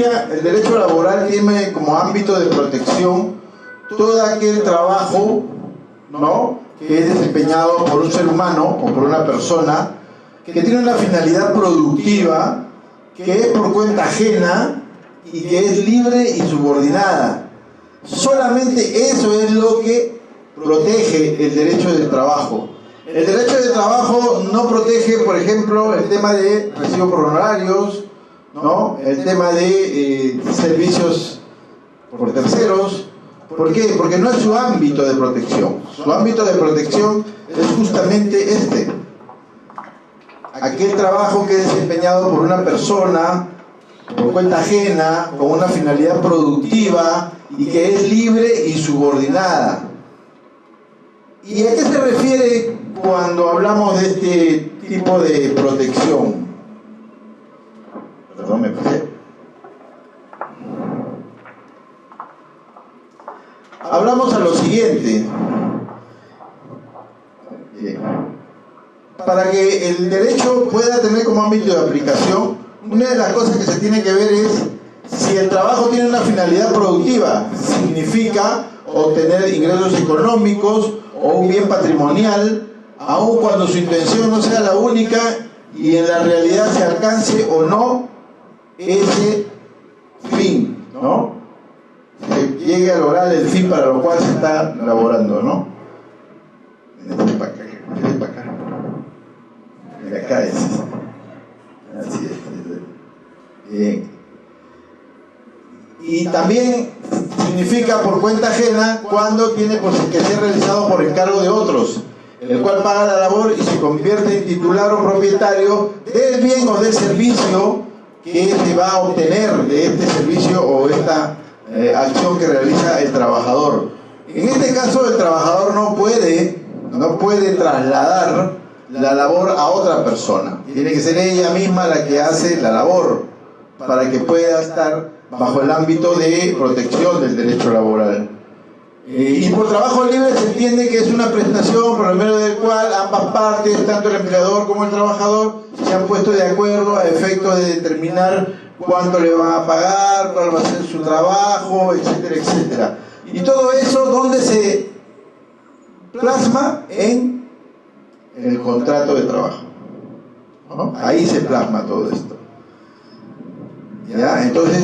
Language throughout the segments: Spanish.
filosofía, el derecho laboral tiene como ámbito de protección todo aquel trabajo, ¿no?, que es desempeñado por un ser humano o por una persona que tiene una finalidad productiva, que es por cuenta ajena y que es libre y subordinada. Solamente eso es lo que protege el derecho del trabajo. El derecho del trabajo no protege, por ejemplo, el tema de recibo por honorarios, ¿no?, el tema de servicios por terceros. ¿Por qué? Porque no es su ámbito de protección. Su ámbito de protección es justamente este. Aquel trabajo que es desempeñado por una persona por cuenta ajena, con una finalidad productiva y que es libre y subordinada. ¿Y a qué se refiere cuando hablamos de este tipo de protección? Perdón, me pasé. Hablamos a lo siguiente. Para que el derecho pueda tener como ámbito de aplicación, una de las cosas que se tiene que ver es si el trabajo tiene una finalidad productiva, significa obtener ingresos económicos o un bien patrimonial, aun cuando su intención no sea la única y en la realidad se alcance o no ese fin, ¿no? Que llegue a lograr el fin para lo cual se está laborando, ¿no? Para acá. De acá es. Así es. Bien. Y también significa por cuenta ajena cuando tiene que ser realizado por encargo de otros, el cual paga la labor y se convierte en titular o propietario del bien o del servicio que se va a obtener de este servicio o esta acción que realiza el trabajador. En este caso, el trabajador no puede trasladar la labor a otra persona. Tiene que ser ella misma la que hace la labor para que pueda estar bajo el ámbito de protección del derecho laboral. Y por trabajo libre se entiende que es una prestación por medio del cual ambas partes, tanto el empleador como el trabajador, se han puesto de acuerdo a efecto de determinar cuánto le van a pagar, cuál va a ser su trabajo, etcétera, etcétera. Y todo eso, ¿dónde se plasma? En el contrato de trabajo, ¿no? Ahí se plasma todo esto. ¿Ya? Entonces,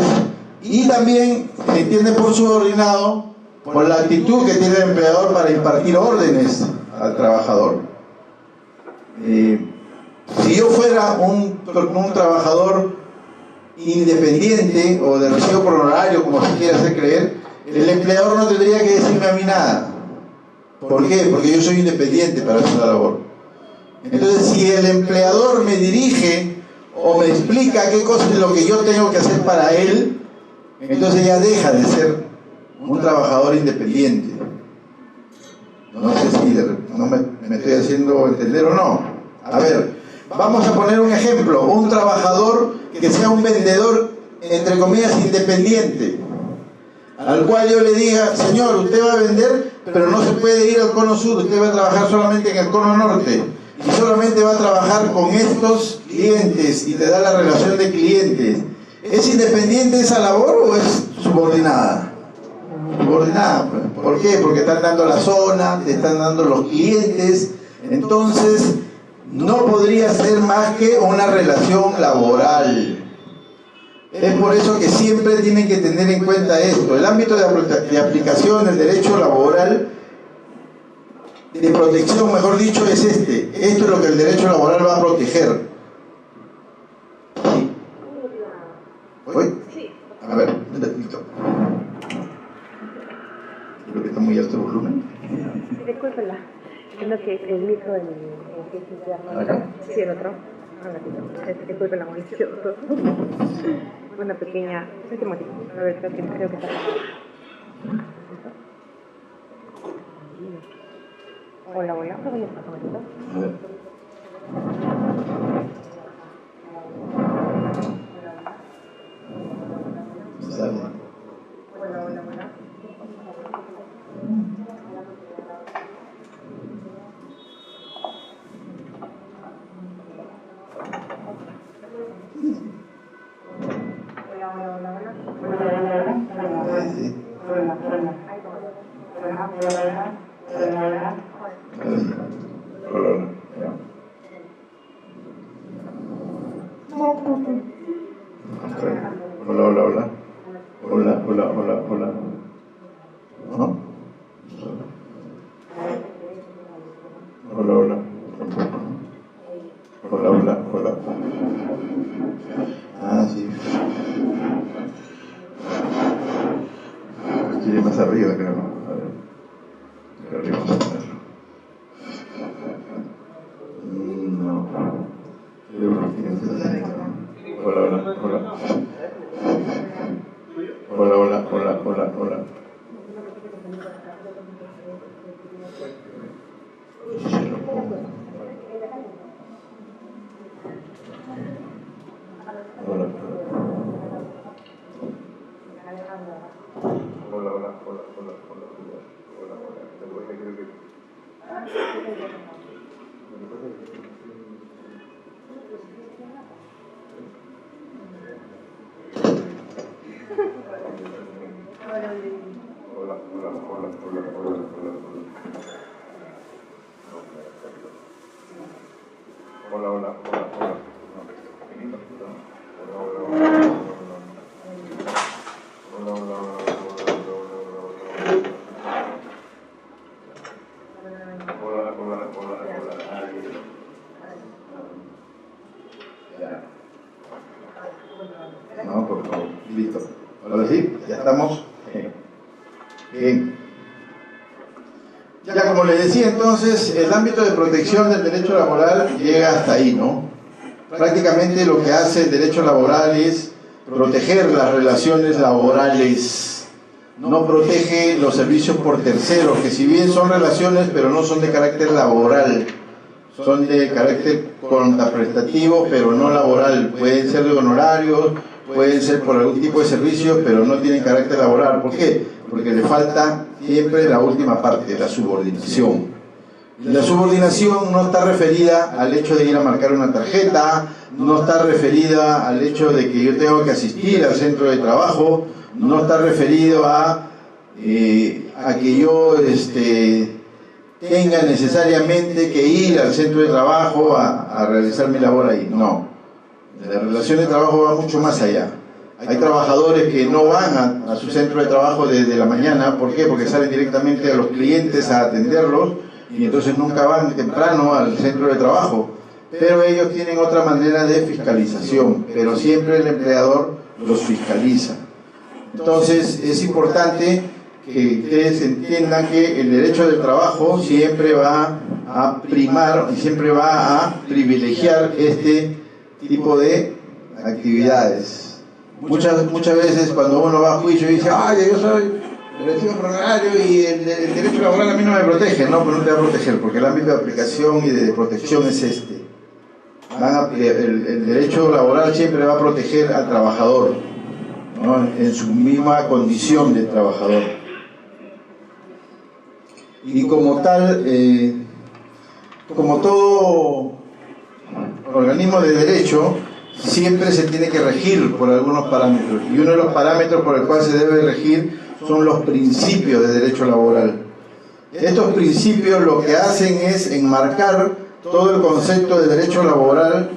y también se entiende por subordinado por la actitud que tiene el empleador para impartir órdenes al trabajador. Si yo fuera un trabajador independiente o de recibo por honorario, como se quiere hacer creer, el empleador no tendría que decirme a mí nada. ¿Por qué? Porque yo soy independiente para hacer la labor. Entonces, si el empleador me dirige o me explica qué cosa es lo que yo tengo que hacer para él, entonces ya deja de ser un trabajador independiente. No sé si no me estoy haciendo entender o no. A ver, vamos a poner un ejemplo. Un trabajador que sea un vendedor, entre comillas, independiente, al cual yo le diga: señor, usted va a vender, pero no se puede ir al cono sur, usted va a trabajar solamente en el cono norte y solamente va a trabajar con estos clientes y te da la relación de clientes. ¿Es independiente esa labor o es subordinada? Subordinada. ¿Por qué? Porque están dando la zona, te están dando los clientes, entonces no podría ser más que una relación laboral. Es por eso que siempre tienen que tener en cuenta esto. El ámbito de aplicación del derecho laboral, de protección, mejor dicho, es este. Esto es lo que el derecho laboral va a proteger. ¿Sí? ¿Voy? A ver, un ratito. Creo que está muy alto el volumen. Discúlpela. Creo que el micro en que es interno. ¿Acá? Sí, el otro. Discúlpela, Mauricio. Una pequeña. Un motivo. A ver, creo que está. Hola, hola. ¿Cómo estás, Mauricio? A ver. Está bien. Hola, hola, hola. Hola, hola, hola, hola. Hola, hola, hola. Hola, hola, hola, hola. ¿No? Hola, hola. Hola, hola, hola. Ah, sí. Estoy más arriba, creo. A ver. Arriba vamos a ponerlo. No. Creo que tiene esta técnica. Hola, hola, hola. Hola, hola, hola, hola, hola. Se lo pongo. Hola, hola. Hola, hola, hola, hola, hola, hola. Hola, hola. Hola, hola, hola, hola, hola, hola. Hola, hola, hola, hola. No, por favor. Listo. Ahora sí, ya estamos. Bien. Ya como les decía entonces, el ámbito de protección del derecho laboral llega hasta ahí, ¿no? Prácticamente lo que hace el derecho laboral es proteger las relaciones laborales, no protege los servicios por terceros, que si bien son relaciones, pero no son de carácter laboral, son de carácter contraprestativo, pero no laboral. Pueden ser de honorarios, pueden ser por algún tipo de servicio, pero no tienen carácter laboral. ¿Por qué? Porque le falta siempre la última parte, la subordinación. La subordinación no está referida al hecho de ir a marcar una tarjeta, no está referida al hecho de que yo tengo que asistir al centro de trabajo, no está referido a que yo tenga necesariamente que ir al centro de trabajo a realizar mi labor ahí. No, la relación de trabajo va mucho más allá. Hay trabajadores que no van a su centro de trabajo desde la mañana. ¿Por qué? Porque salen directamente a los clientes a atenderlos y entonces nunca van temprano al centro de trabajo. Pero ellos tienen otra manera de fiscalización, pero siempre el empleador los fiscaliza. Entonces es importante que ustedes entiendan que el derecho del trabajo siempre va a primar y siempre va a privilegiar este tipo de actividades. Muchas veces cuando uno va a juicio y dice, ay, yo soy recibo por horario y el derecho laboral a mí no me protege. No, pero no te va a proteger, porque el ámbito de aplicación y de protección es este. El derecho laboral siempre va a proteger al trabajador, ¿no? En su misma condición de trabajador. Y como tal, como todo organismo de derecho, siempre se tiene que regir por algunos parámetros. Y uno de los parámetros por el cual se debe regir son los principios de derecho laboral. Estos principios lo que hacen es enmarcar todo el concepto de derecho laboral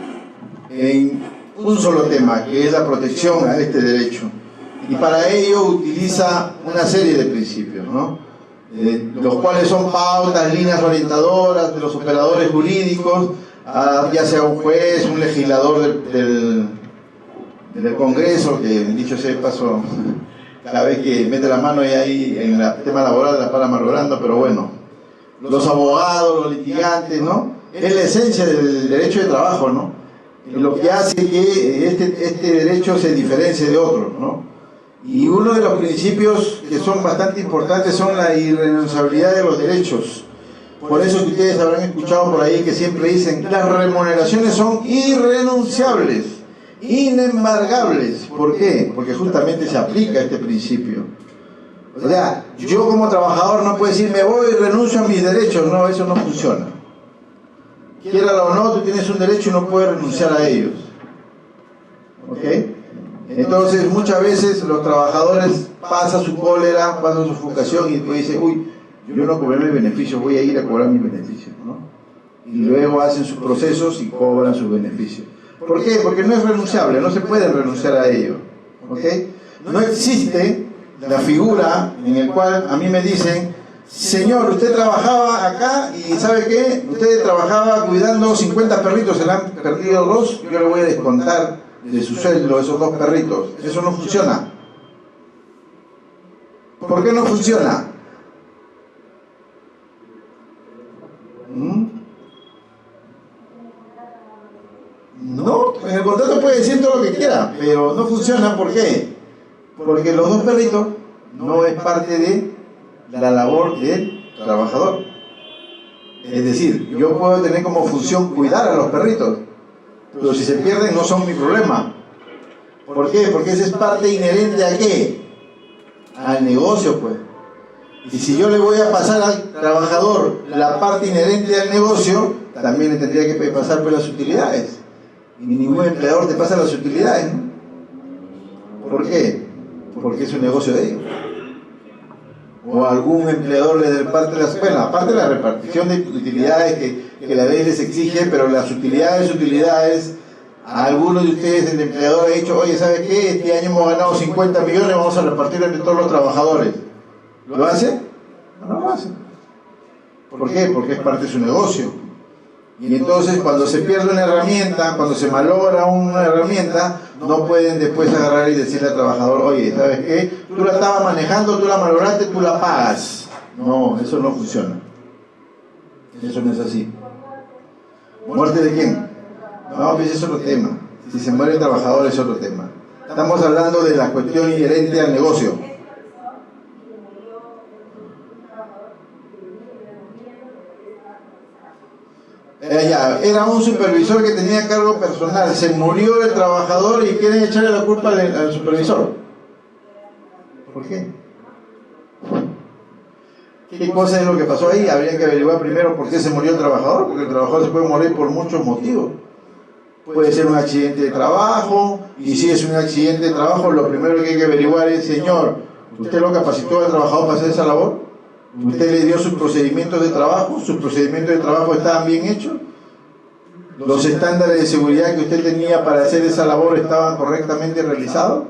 en un solo tema, que es la protección a este derecho. Y para ello utiliza una serie de principios, ¿no? Los cuales son pautas, líneas orientadoras de los operadores jurídicos, ya sea un juez, un legislador del Congreso, que dicho sea de paso, cada vez que mete la mano y ahí en el tema laboral la para malogrando, pero bueno, los abogados, los litigantes, ¿no? Es la esencia del derecho de trabajo, ¿no? Lo que hace que este derecho se diferencie de otros, ¿no? Y uno de los principios que son bastante importantes son la irrenunciabilidad de los derechos. Por eso que ustedes habrán escuchado por ahí que siempre dicen, las remuneraciones son irrenunciables, inembargables. ¿Por qué? Porque justamente se aplica este principio. O sea, yo como trabajador no puedo decir, me voy y renuncio a mis derechos. No, eso no funciona. Quiéralo o no, tú tienes un derecho y no puedes renunciar a ellos. ¿Ok? Entonces, muchas veces los trabajadores pasan su cólera, pasan su frustración y después dicen, uy, yo no cobré mi beneficio, voy a ir a cobrar mi beneficio, ¿no? Y luego hacen sus procesos y cobran sus beneficios. ¿Por qué? Porque no es renunciable, no se puede renunciar a ello, ¿ok? No existe la figura en la cual a mí me dicen: señor, usted trabajaba acá y ¿sabe qué? Usted trabajaba cuidando 50 perritos, se le han perdido 2, yo le voy a descontar de su sueldo esos 2 perritos. Eso no funciona. ¿Por qué no funciona? No, en el contrato puede decir todo lo que quiera, pero no funciona. ¿Por qué? Porque los 2 perritos no es parte de la labor del trabajador. Es decir, yo puedo tener como función cuidar a los perritos, pero si se pierden no son mi problema. ¿Por qué? Porque esa es parte inherente ¿a qué? Al negocio, pues. Y si yo le voy a pasar al trabajador la parte inherente al negocio, también le tendría que pasar por las utilidades. Y ningún empleador te pasa las utilidades, ¿no? ¿Por qué? Porque es un negocio de ellos. O algún empleador le da parte de las penas, aparte de la repartición de utilidades que la ley les exige, pero las utilidades, a algunos de ustedes el empleador ha dicho: oye, ¿sabe qué? Este año hemos ganado 50 millones, vamos a repartir entre todos los trabajadores. ¿Lo hace? No lo hace. ¿Por qué? Porque es parte de su negocio. Y entonces cuando se pierde una herramienta, cuando se malogra una herramienta, no pueden después agarrar y decirle al trabajador: oye, ¿sabes qué? Tú la estabas manejando, tú la malograste, tú la pagas. No, eso no funciona. Eso no es así. ¿Muerte de quién? No, pues es otro tema. Si se muere el trabajador es otro tema. Estamos hablando de la cuestión inherente al negocio. Era un supervisor que tenía cargo personal, se murió el trabajador y quieren echarle la culpa al supervisor. ¿Por qué? ¿Qué cosa es lo que pasó ahí? Habría que averiguar primero por qué se murió el trabajador, porque el trabajador se puede morir por muchos motivos. Puede ser un accidente de trabajo, y si es un accidente de trabajo, lo primero que hay que averiguar es: señor, ¿usted lo capacitó al trabajador para hacer esa labor? ¿Usted le dio sus procedimientos de trabajo? ¿Sus procedimientos de trabajo estaban bien hechos? ¿Los estándares de seguridad que usted tenía para hacer esa labor estaban correctamente realizados?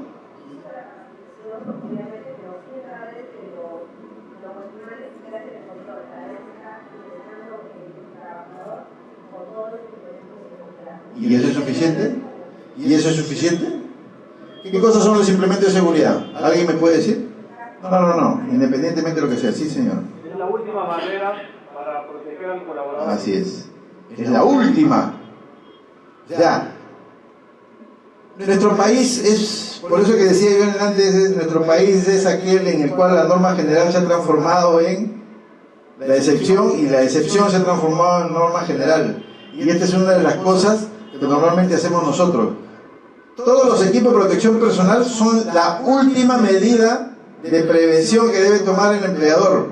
¿Y eso es suficiente? ¿Y eso es suficiente? ¿Qué cosas son los implementos de seguridad? ¿Alguien me puede decir? No, independientemente de lo que sea. Sí, señor. Es la última barrera para proteger al colaborador. Así es. Es la última. O sea, nuestro país es, por eso que decía yo antes, nuestro país es aquel en el cual la norma general se ha transformado en la excepción y la excepción se ha transformado en norma general. Y esta es una de las cosas que normalmente hacemos nosotros. Todos los equipos de protección personal son la última medida de prevención que debe tomar el empleador.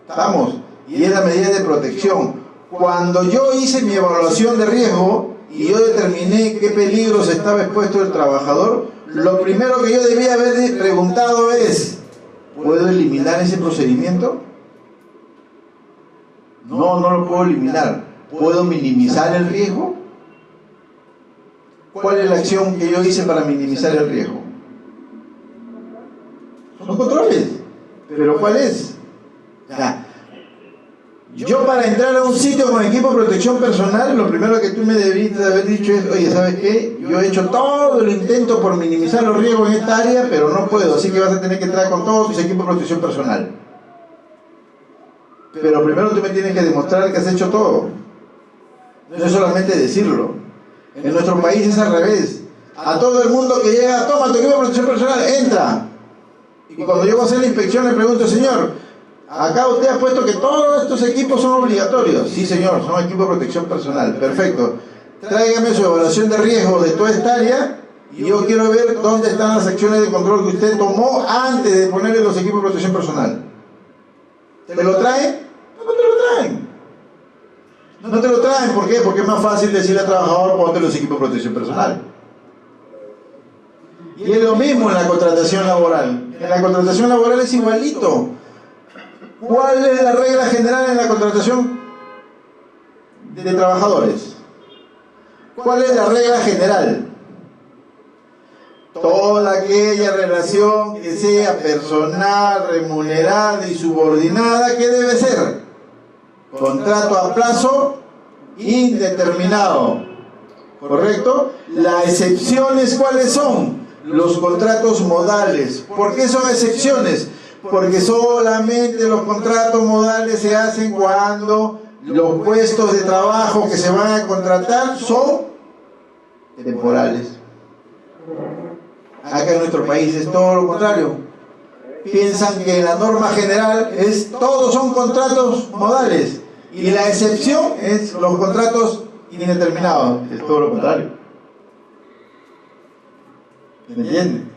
¿Estamos? Y es la medida de protección. Cuando yo hice mi evaluación de riesgo y yo determiné qué peligros estaba expuesto el trabajador, lo primero que yo debía haber preguntado es: ¿puedo eliminar ese procedimiento? No lo puedo eliminar. ¿Puedo minimizar el riesgo? ¿Cuál es la acción que yo hice para minimizar el riesgo? Son controles. ¿Pero cuál es? O sea, yo para entrar a un sitio con equipo de protección personal, lo primero que tú me debiste haber dicho es: oye, ¿sabes qué? Yo he hecho todo el intento por minimizar los riesgos en esta área, pero no puedo, así que vas a tener que entrar con todos tus equipos de protección personal. Pero primero tú me tienes que demostrar que has hecho todo. No es solamente decirlo. En nuestro país es al revés. A todo el mundo que llega: toma tu equipo de protección personal, entra. Y cuando yo voy a hacer la inspección le pregunto: señor, acá usted ha puesto que todos estos equipos son obligatorios. Sí, señor, son equipos de protección personal. Perfecto. Tráigame su evaluación de riesgo de toda esta área y yo quiero ver dónde están las acciones de control que usted tomó antes de ponerle los equipos de protección personal. ¿Te lo traen? No te lo traen. No te lo traen. ¿Por qué? Porque es más fácil decirle al trabajador: ponte los equipos de protección personal. Y es lo mismo en la contratación laboral. En la contratación laboral es igualito. ¿Cuál es la regla general en la contratación de trabajadores? ¿Cuál es la regla general? Toda aquella relación que sea personal, remunerada y subordinada, ¿qué debe ser? Contrato a plazo indeterminado. ¿Correcto? Las excepciones, ¿cuáles son? Los contratos modales. ¿Por qué son excepciones? Porque solamente los contratos modales se hacen cuando los puestos de trabajo que se van a contratar son temporales. Acá en nuestro país es todo lo contrario. Piensan que la norma general es todos son contratos modales y la excepción es los contratos indeterminados. Es todo lo contrario. ¿Me entienden?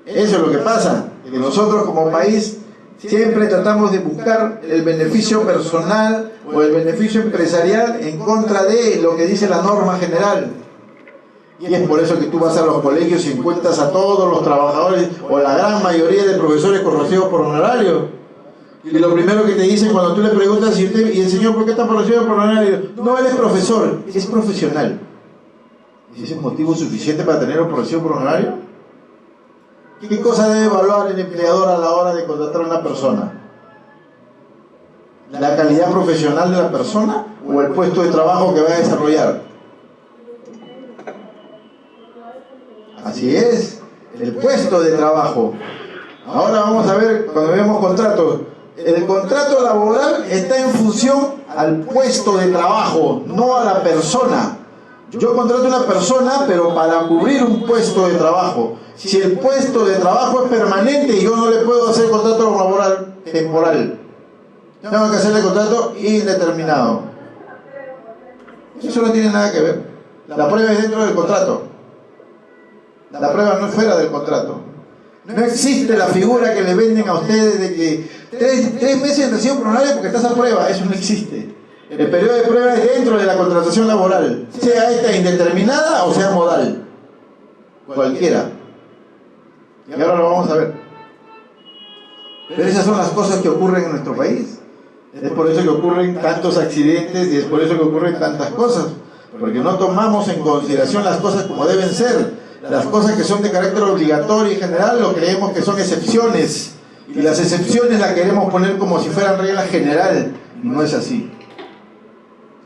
Eso es lo que pasa, que nosotros como país siempre tratamos de buscar el beneficio personal o el beneficio empresarial en contra de lo que dice la norma general. Y es por eso que tú vas a los colegios y encuentras a todos los trabajadores o la gran mayoría de profesores corregidos por honorario. Y lo primero que te dicen cuando tú le preguntas, ¿y el señor por qué está corregido por honorario? No, él es profesor, es profesional. ¿Y ese es motivo suficiente para tenerlo corregido por honorario? ¿Qué cosa debe evaluar el empleador a la hora de contratar a una persona? ¿La calidad profesional de la persona o el puesto de trabajo que va a desarrollar? Así es, el puesto de trabajo. Ahora vamos a ver, cuando vemos contratos, el contrato laboral está en función al puesto de trabajo, no a la persona. Yo contrato a una persona, pero para cubrir un puesto de trabajo. Si el puesto de trabajo es permanente, yo no le puedo hacer contrato laboral temporal. Tengo que hacerle contrato indeterminado. Eso no tiene nada que ver. La prueba es dentro del contrato. La prueba no es fuera del contrato. No existe la figura que le venden a ustedes de que 3 meses de recibo por honorario porque estás a prueba. Eso no existe. El periodo de prueba es dentro de la contratación laboral, sea esta indeterminada o sea modal. Cualquiera. Y ahora lo vamos a ver. Pero esas son las cosas que ocurren en nuestro país. Es por eso que ocurren tantos accidentes y es por eso que ocurren tantas cosas. Porque no tomamos en consideración las cosas como deben ser. Las cosas que son de carácter obligatorio y general lo creemos que son excepciones. Y las excepciones las queremos poner como si fueran regla general. Y no es así.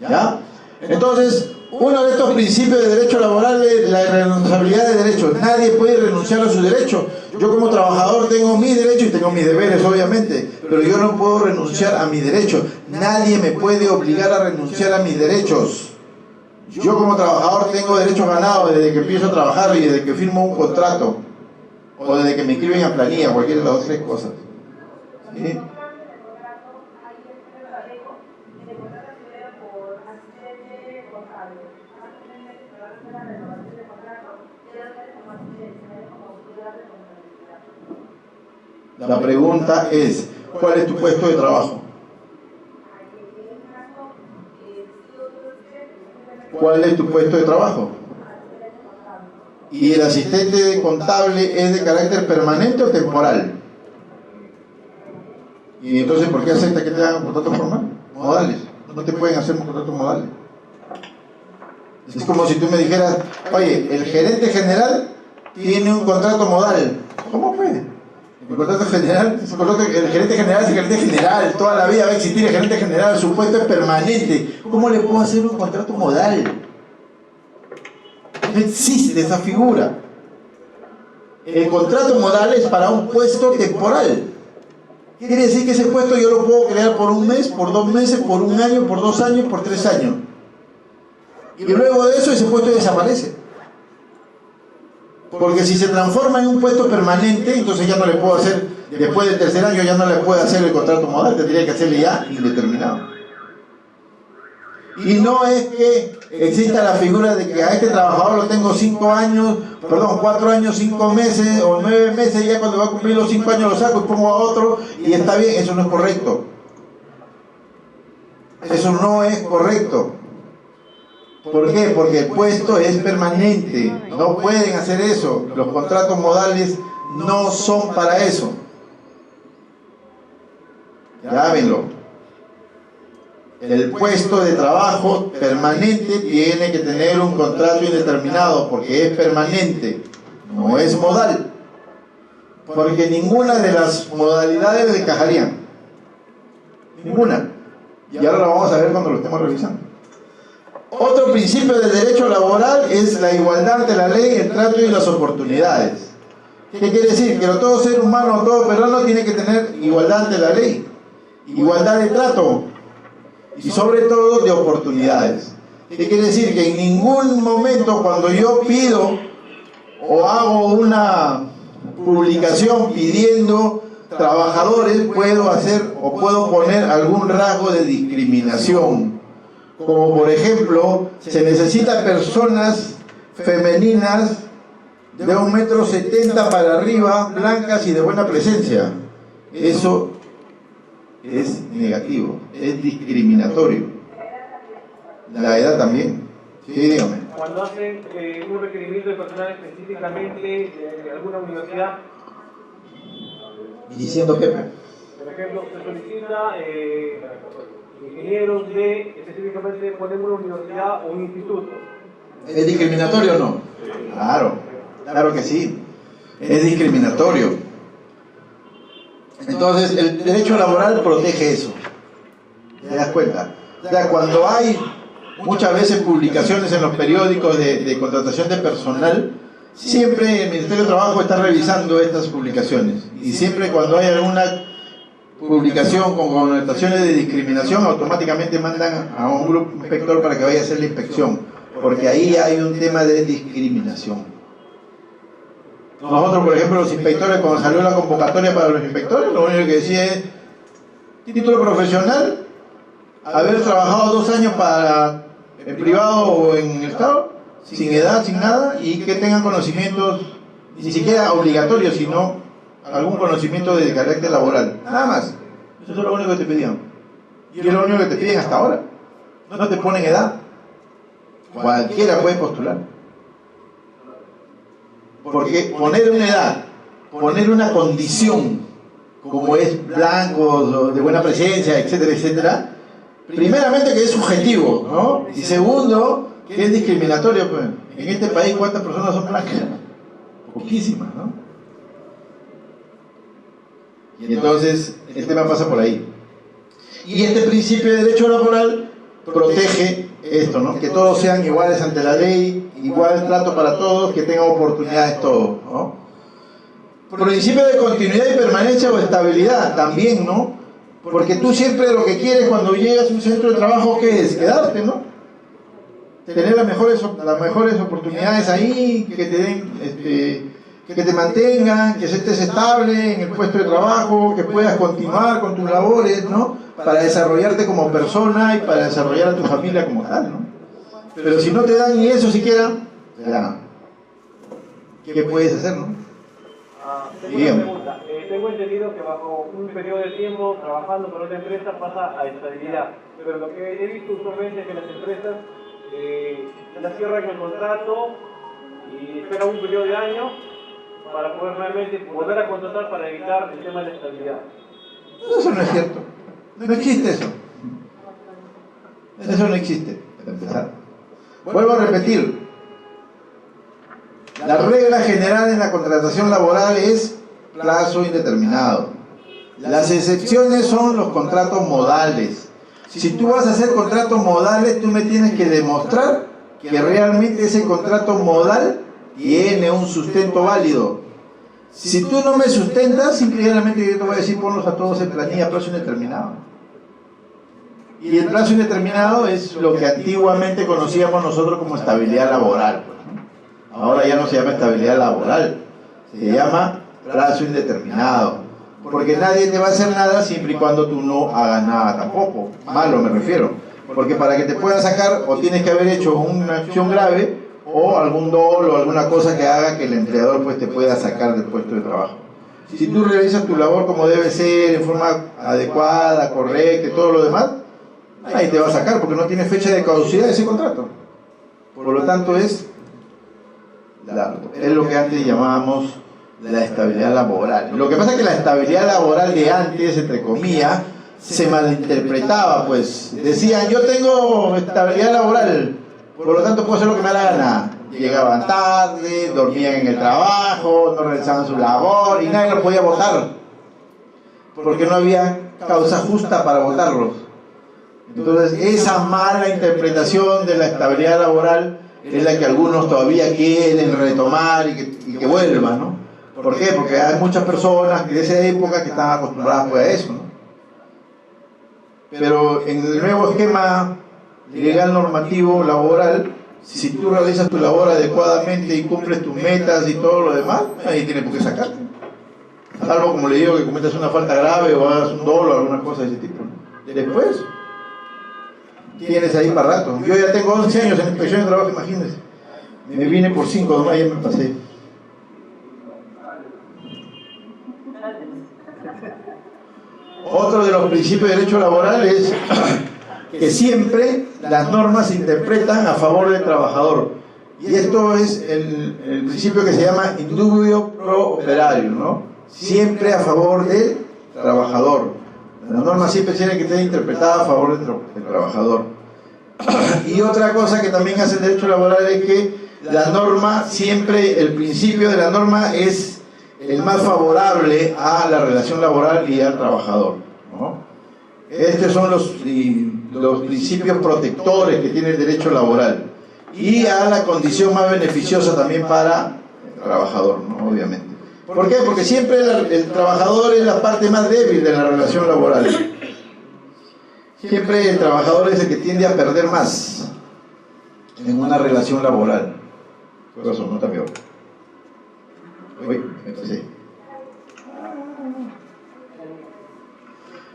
¿Ya? Entonces, uno de estos principios de derecho laboral es la irrenunciabilidad de derechos. Nadie puede renunciar a su derecho. Yo como trabajador tengo mis derechos y tengo mis deberes, obviamente, pero yo no puedo renunciar a mis derechos. Nadie me puede obligar a renunciar a mis derechos. Yo como trabajador tengo derechos ganados desde que empiezo a trabajar y desde que firmo un contrato o desde que me inscriben a planilla, cualquiera de las dos 3 cosas. ¿Sí? La pregunta es, ¿cuál es tu puesto de trabajo? ¿Cuál es tu puesto de trabajo? ¿Y el asistente contable es de carácter permanente o temporal? ¿Y entonces por qué acepta que te hagan un contrato formal? Modales. No te pueden hacer un contrato modal. Es como si tú me dijeras, oye, el gerente general tiene un contrato modal. ¿Cómo puede? El contrato general, el gerente general es el gerente general, toda la vida va a existir el gerente general, su puesto es permanente. ¿Cómo le puedo hacer un contrato modal? No existe esa figura. El contrato modal es para un puesto temporal. Quiere decir que ese puesto yo lo puedo crear por 1 mes, por 2 meses, por 1 año, por 2 años, por 3 años. Y luego de eso ese puesto desaparece. Porque si se transforma en un puesto permanente, entonces ya no le puedo hacer, después del 3er año ya no le puedo hacer el contrato modal, tendría que hacerle ya indeterminado. Y no es que exista la figura de que a este trabajador lo tengo 4 años, 5 meses o 9 meses, y ya cuando va a cumplir los 5 años lo saco y pongo a otro y está bien. Eso no es correcto. Eso no es correcto. ¿Por qué? Porque el puesto es permanente, no pueden hacer eso. Los contratos modales no son para eso. Llámenlo. El puesto de trabajo permanente tiene que tener un contrato indeterminado porque es permanente, no es modal. Porque ninguna de las modalidades encajarían. Ninguna. Y ahora lo vamos a ver cuando lo estemos revisando. Otro principio del derecho laboral es la igualdad ante la ley, el trato y las oportunidades. ¿Qué quiere decir? Que todo ser humano, todo peruano tiene que tener igualdad ante la ley, igualdad de trato y sobre todo de oportunidades. ¿Qué quiere decir? Que en ningún momento cuando yo pido o hago una publicación pidiendo trabajadores puedo hacer o puedo poner algún rasgo de discriminación, como por ejemplo se necesitan personas femeninas de 1,70 m para arriba, blancas y de buena presencia. Eso es negativo, es discriminatorio. La edad también. Sí, dígame. Cuando hacen un requerimiento de personal específicamente de alguna universidad, ¿Diciendo qué? por ejemplo, se solicita ingenieros de específicamente poner una universidad o un instituto. ¿Es discriminatorio o no? Claro, claro que sí. Es discriminatorio. Entonces, el derecho laboral protege eso. ¿Te das cuenta? O sea, cuando hay muchas veces publicaciones en los periódicos de contratación de personal, siempre el Ministerio de Trabajo está revisando estas publicaciones. Y siempre cuando hay alguna publicación con connotaciones de discriminación, automáticamente mandan a un grupo inspector para que vaya a hacer la inspección. Porque ahí hay un tema de discriminación. Nosotros, por ejemplo, los inspectores, cuando salió la convocatoria para los inspectores, lo único que decía es título profesional, haber trabajado 2 años para el privado o en el Estado, sin edad, sin nada, y que tengan conocimientos, ni siquiera obligatorios, sino algún conocimiento de carácter laboral. Nada más. Eso es lo único que te pedían. Y es lo único que te piden hasta ahora. No te ponen edad. Cualquiera puede postular. Porque poner una edad, poner una condición, como es blanco, de buena presencia, etcétera, etcétera, primeramente que es subjetivo, ¿no? Y segundo, que es discriminatorio, pues. En este país, ¿cuántas personas son blancas? Poquísimas, ¿no? Y entonces, el tema pasa por ahí. Y este principio de derecho laboral protege esto, ¿no? Que todos sean iguales ante la ley, igual trato para todos, que tengan oportunidades todos, ¿no? Principio de continuidad y permanencia o estabilidad también, ¿no? Porque tú siempre lo que quieres cuando llegas a un centro de trabajo, ¿qué es? Quedarte, ¿no? Tener las mejores oportunidades ahí, que te den, que te mantengan, que estés estable en el puesto de trabajo, que puedas continuar con tus labores, ¿no? Para desarrollarte como persona y para desarrollar a tu familia como tal, ¿no? Pero si no te dan ni eso siquiera, ya, ¿qué puedes hacer, no? Tengo una pregunta. Tengo entendido que bajo un periodo de tiempo trabajando por otra empresa pasa a estabilidad, pero lo que he visto usualmente es que las empresas la cierran el contrato y esperan un periodo de años para poder realmente volver a contratar para evitar el tema de la estabilidad. Eso no es cierto. No existe eso. Eso no existe, para empezar. Vuelvo a repetir. La regla general en la contratación laboral es plazo indeterminado. Las excepciones son los contratos modales. Si tú vas a hacer contratos modales, tú me tienes que demostrar que realmente ese contrato modal tiene un sustento válido. Si tú no me sustentas, simplemente yo te voy a decir ponlos a todos en planilla plazo indeterminado. Y el plazo indeterminado es lo que antiguamente conocíamos nosotros como estabilidad laboral. Ahora ya no se llama estabilidad laboral, se llama plazo indeterminado. Porque nadie te va a hacer nada siempre y cuando tú no hagas nada tampoco. Malo me refiero. Porque para que te puedan sacar o tienes que haber hecho una acción grave o algún dolo o alguna cosa que haga que el empleador pues te pueda sacar del puesto de trabajo. Si tú realizas tu labor como debe ser, en forma adecuada, correcta y todo lo demás, nadie te va a sacar porque no tiene fecha de caducidad ese contrato. Por lo tanto es lo que antes llamábamos la estabilidad laboral. Lo que pasa es que la estabilidad laboral de antes, entre comillas, se malinterpretaba, pues. Decían, yo tengo estabilidad laboral, por lo tanto puedo hacer lo que me da la gana. Llegaban tarde, dormían en el trabajo, no realizaban su labor y nadie los podía votar, porque no había causa justa para votarlos. Entonces, esa mala interpretación de la estabilidad laboral es la que algunos todavía quieren retomar y que vuelva, ¿no? ¿Por qué? Porque hay muchas personas de esa época que estaban acostumbradas pues, a eso, ¿no? Pero en el nuevo esquema legal normativo laboral, si tú realizas tu labor adecuadamente y cumples tus metas y todo lo demás, nadie tiene por qué sacarte. Salvo, como le digo, que cometas una falta grave o hagas un dolo o alguna cosa de ese tipo, ¿no? Después, tienes ahí para rato. Yo ya tengo 11 años en inspección de trabajo, imagínense. Me vine por 5 nomás, ya me pasé. Otro de los principios de derecho laboral es que siempre las normas se interpretan a favor del trabajador. Y esto es el principio que se llama in dubio pro operario, ¿no? Siempre a favor del trabajador. La norma siempre tiene que estar interpretada a favor del trabajador. Y otra cosa que también hace el derecho laboral es que la norma, siempre el principio de la norma es el más favorable a la relación laboral y al trabajador, ¿no? Estos son los principios protectores que tiene el derecho laboral y a la condición más beneficiosa también para el trabajador, ¿no? Obviamente. ¿Por qué? Porque siempre el trabajador es la parte más débil de la relación laboral. Siempre el trabajador es el que tiende a perder más en una relación laboral. Corazón, no también. Uy, empecé.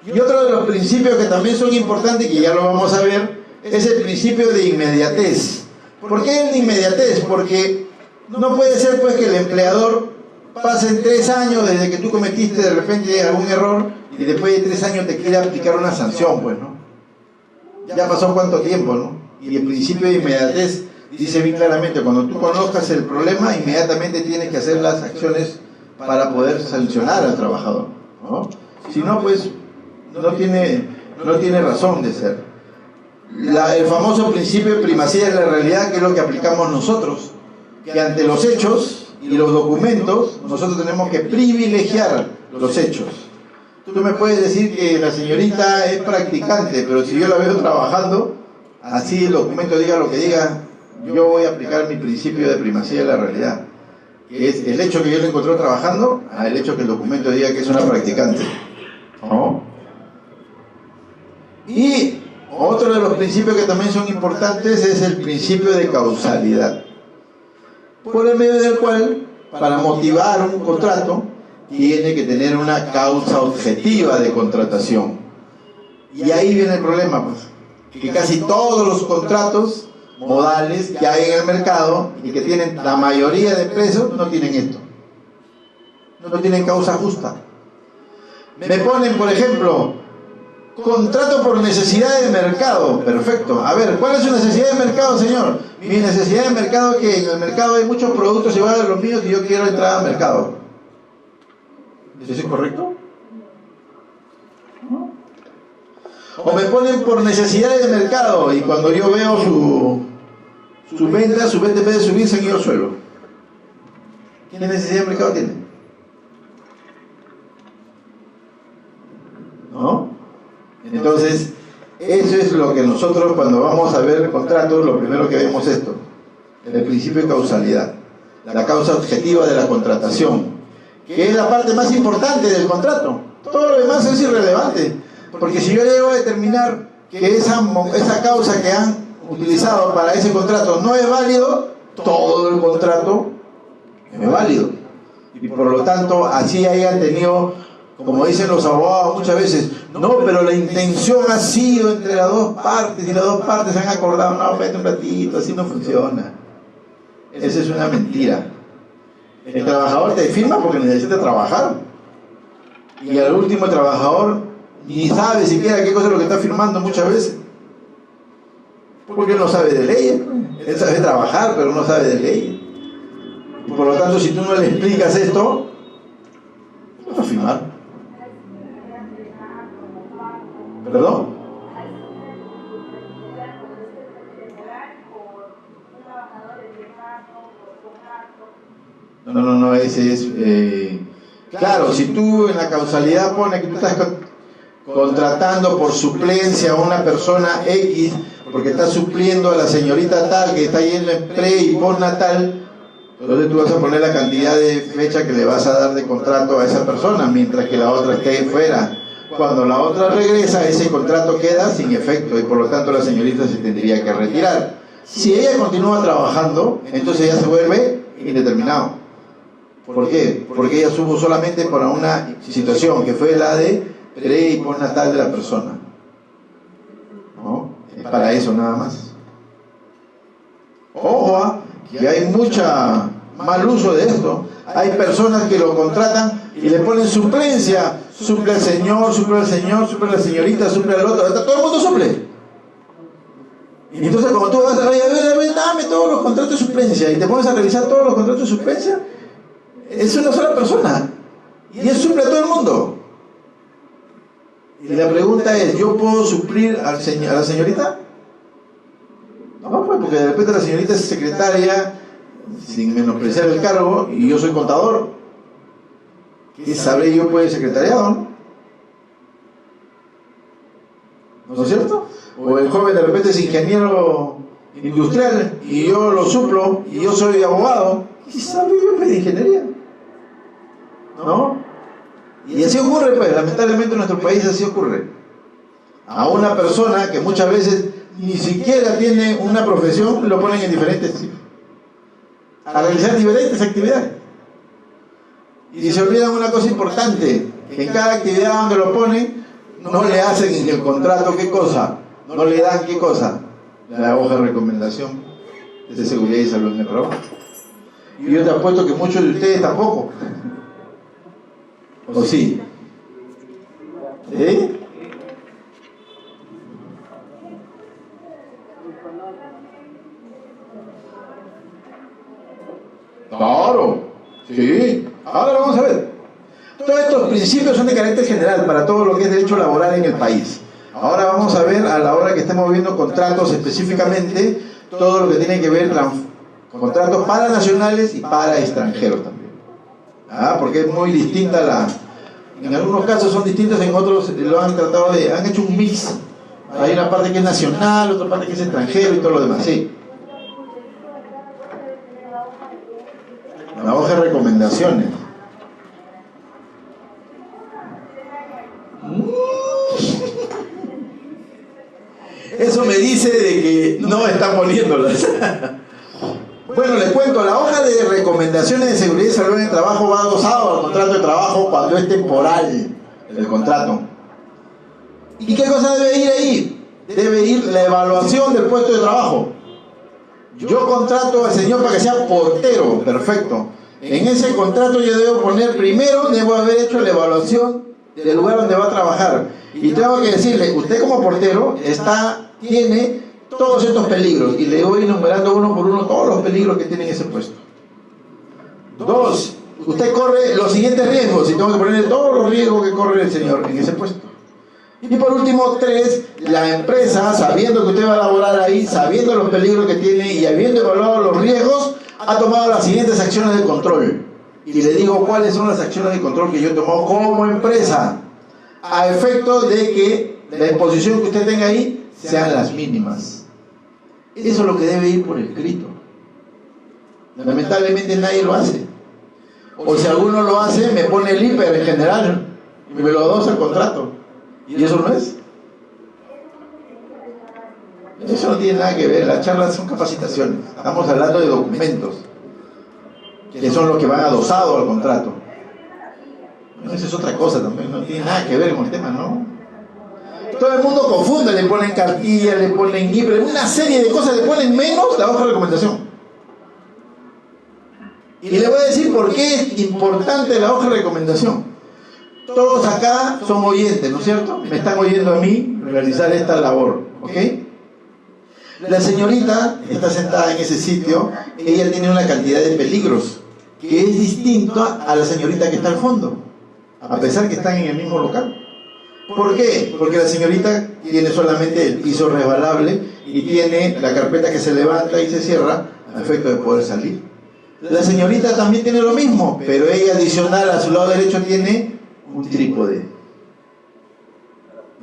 Y otro de los principios que también son importantes, que ya lo vamos a ver, es el principio de inmediatez. ¿Por qué el de inmediatez? Porque no puede ser pues que el empleador pase 3 años desde que tú cometiste de repente algún error y después de 3 años te quiera aplicar una sanción, pues, ¿no? Ya pasó cuánto tiempo, ¿no? Y el principio de inmediatez dice bien claramente, cuando tú conozcas el problema, inmediatamente tienes que hacer las acciones para poder sancionar al trabajador, ¿no? Si no, pues, no tiene razón de ser. El famoso principio de primacía de la realidad, que es lo que aplicamos nosotros, que ante los hechos y los documentos, nosotros tenemos que privilegiar los hechos. Tú me puedes decir que la señorita es practicante, pero si yo la veo trabajando, así el documento diga lo que diga, yo voy a aplicar mi principio de primacía de la realidad, que es el hecho que yo le encontré trabajando al hecho que el documento diga que es una practicante, ¿no? Y otro de los principios que también son importantes es el principio de causalidad, por el medio del cual, para motivar un contrato, tiene que tener una causa objetiva de contratación. Y ahí viene el problema, pues, que casi todos los contratos modales que hay en el mercado y que tienen la mayoría de empresas no tienen esto. No tienen causa justa. Me ponen, por ejemplo, contrato por necesidad de mercado. Perfecto. A ver, ¿cuál es su necesidad de mercado, señor? Mi necesidad de mercado es que en el mercado hay muchos productos iguales a los míos y yo quiero entrar al mercado. ¿Eso es correcto? ¿No? O me ponen por necesidades de mercado y cuando yo veo su venta en vez de subir se han ido al suelo. ¿Qué necesidad de mercado tiene? ¿No? Entonces, eso es lo que nosotros cuando vamos a ver contratos, lo primero que vemos es esto, el principio de causalidad, la causa objetiva de la contratación, que es la parte más importante del contrato. Todo lo demás es irrelevante, porque si yo llego a determinar que esa causa que han utilizado para ese contrato no es válido, todo el contrato no es válido. Y por lo tanto, así hayan tenido, como dicen los abogados muchas veces, no, pero la intención ha sido entre las dos partes y las dos partes se han acordado, no, vete un ratito, así no funciona. Esa es una mentira. El trabajador te firma porque necesita trabajar. Y al último el trabajador ni sabe siquiera qué cosa es lo que está firmando muchas veces. Porque él no sabe de leyes. Él sabe trabajar, pero no sabe de leyes. Por lo tanto, si tú no le explicas esto, no va a firmar. ¿Perdón? No, ese es... claro, si tú en la causalidad pones que tú estás contratando por suplencia a una persona X, porque está supliendo a la señorita tal que está ahí en la pre y postnatal, entonces tú vas a poner la cantidad de fecha que le vas a dar de contrato a esa persona, mientras que la otra esté fuera. Cuando la otra regresa, ese contrato queda sin efecto y por lo tanto la señorita se tendría que retirar. Si ella continúa trabajando, entonces ya se vuelve indeterminado. ¿Por qué? Porque ella supo solamente para una situación que fue la de pre y postnatal de la persona. ¿No? Es para eso nada más. Ojo, que hay mucha mal uso de esto. Hay personas que lo contratan y le ponen suplencia. Suple al señor, suple al señor, suple a la señorita, suple al otro. Todo el mundo suple. Y entonces como tú vas a ver, dame todos los contratos de suplencia y te pones a revisar todos los contratos de suplencia, es una sola persona. Y él suple a todo el mundo. Y la pregunta es, ¿yo puedo suplir a la señorita? No, pues porque de repente la señorita es secretaria, sin menospreciar el cargo, y yo soy contador. ¿Qué sabré yo por el secretariado? ¿No es cierto? O el joven de repente es ingeniero industrial y yo lo suplo y yo soy abogado. ¿Qué sabré yo de ingeniería? ¿No? Y así ocurre, pues, lamentablemente en nuestro país así ocurre. A una persona que muchas veces ni siquiera tiene una profesión, lo ponen en diferentes sitios, a realizar diferentes actividades. Y se olvidan una cosa importante, que en cada actividad donde lo ponen, no le hacen en el contrato qué cosa, no le dan qué cosa, la hoja de recomendación de seguridad y salud en el trabajo. Y yo te apuesto que muchos de ustedes tampoco. ¿O sí? ¿Sí? Claro, sí. Ahora vamos a ver. Todos estos principios son de carácter general para todo lo que es derecho laboral en el país. Ahora vamos a ver, a la hora que estemos viendo contratos específicamente, todo lo que tiene que ver con contratos para nacionales y para extranjeros también. Porque es muy distinta en algunos casos son distintos, en otros lo han tratado han hecho un mix. Hay una parte que es nacional, otra parte que es extranjero y todo lo demás, sí. La hoja de recomendaciones. Eso me dice de que no están poniéndolas. Bueno, les cuento, la hoja de recomendaciones de seguridad y salud en el trabajo va adosado al contrato de trabajo cuando es temporal el contrato. ¿Y qué cosa debe ir ahí? Debe ir la evaluación del puesto de trabajo. Yo contrato al señor para que sea portero, perfecto. En ese contrato yo debo poner, primero debo haber hecho la evaluación del lugar donde va a trabajar. Y tengo que decirle, usted como portero tiene todos estos peligros. Y le voy enumerando uno por uno todos los peligros que tiene en ese puesto. 2, usted corre los siguientes riesgos. Y tengo que ponerle todos los riesgos que corre el señor en ese puesto. Y por último, 3, la empresa, sabiendo que usted va a laborar ahí, sabiendo los peligros que tiene y habiendo evaluado los riesgos, ha tomado las siguientes acciones de control. Y le digo cuáles son las acciones de control que yo he tomado como empresa, a efecto de que la exposición que usted tenga ahí sean las mínimas. Eso es lo que debe ir por escrito. Lamentablemente nadie lo hace. O si alguno lo hace, me pone el hiper en general y me lo adosa el contrato. ¿Y eso no es? Eso no tiene nada que ver, las charlas son capacitaciones. Estamos hablando de documentos, que son los que van adosados al contrato. No, eso es otra cosa también, no tiene nada que ver con el tema, ¿no? Todo el mundo confunde, le ponen cartilla, le ponen hiper, una serie de cosas, le ponen menos la hoja de recomendación. Y le voy a decir por qué es importante la hoja de recomendación. Todos acá son oyentes, ¿no es cierto? Me están oyendo a mí realizar esta labor, ¿ok? La señorita está sentada en ese sitio, ella tiene una cantidad de peligros que es distinto a la señorita que está al fondo, a pesar que están en el mismo local. ¿Por qué? Porque la señorita tiene solamente el piso resbalable y tiene la carpeta que se levanta y se cierra a efecto de poder salir. La señorita también tiene lo mismo, pero ella adicional a su lado derecho tiene un trípode.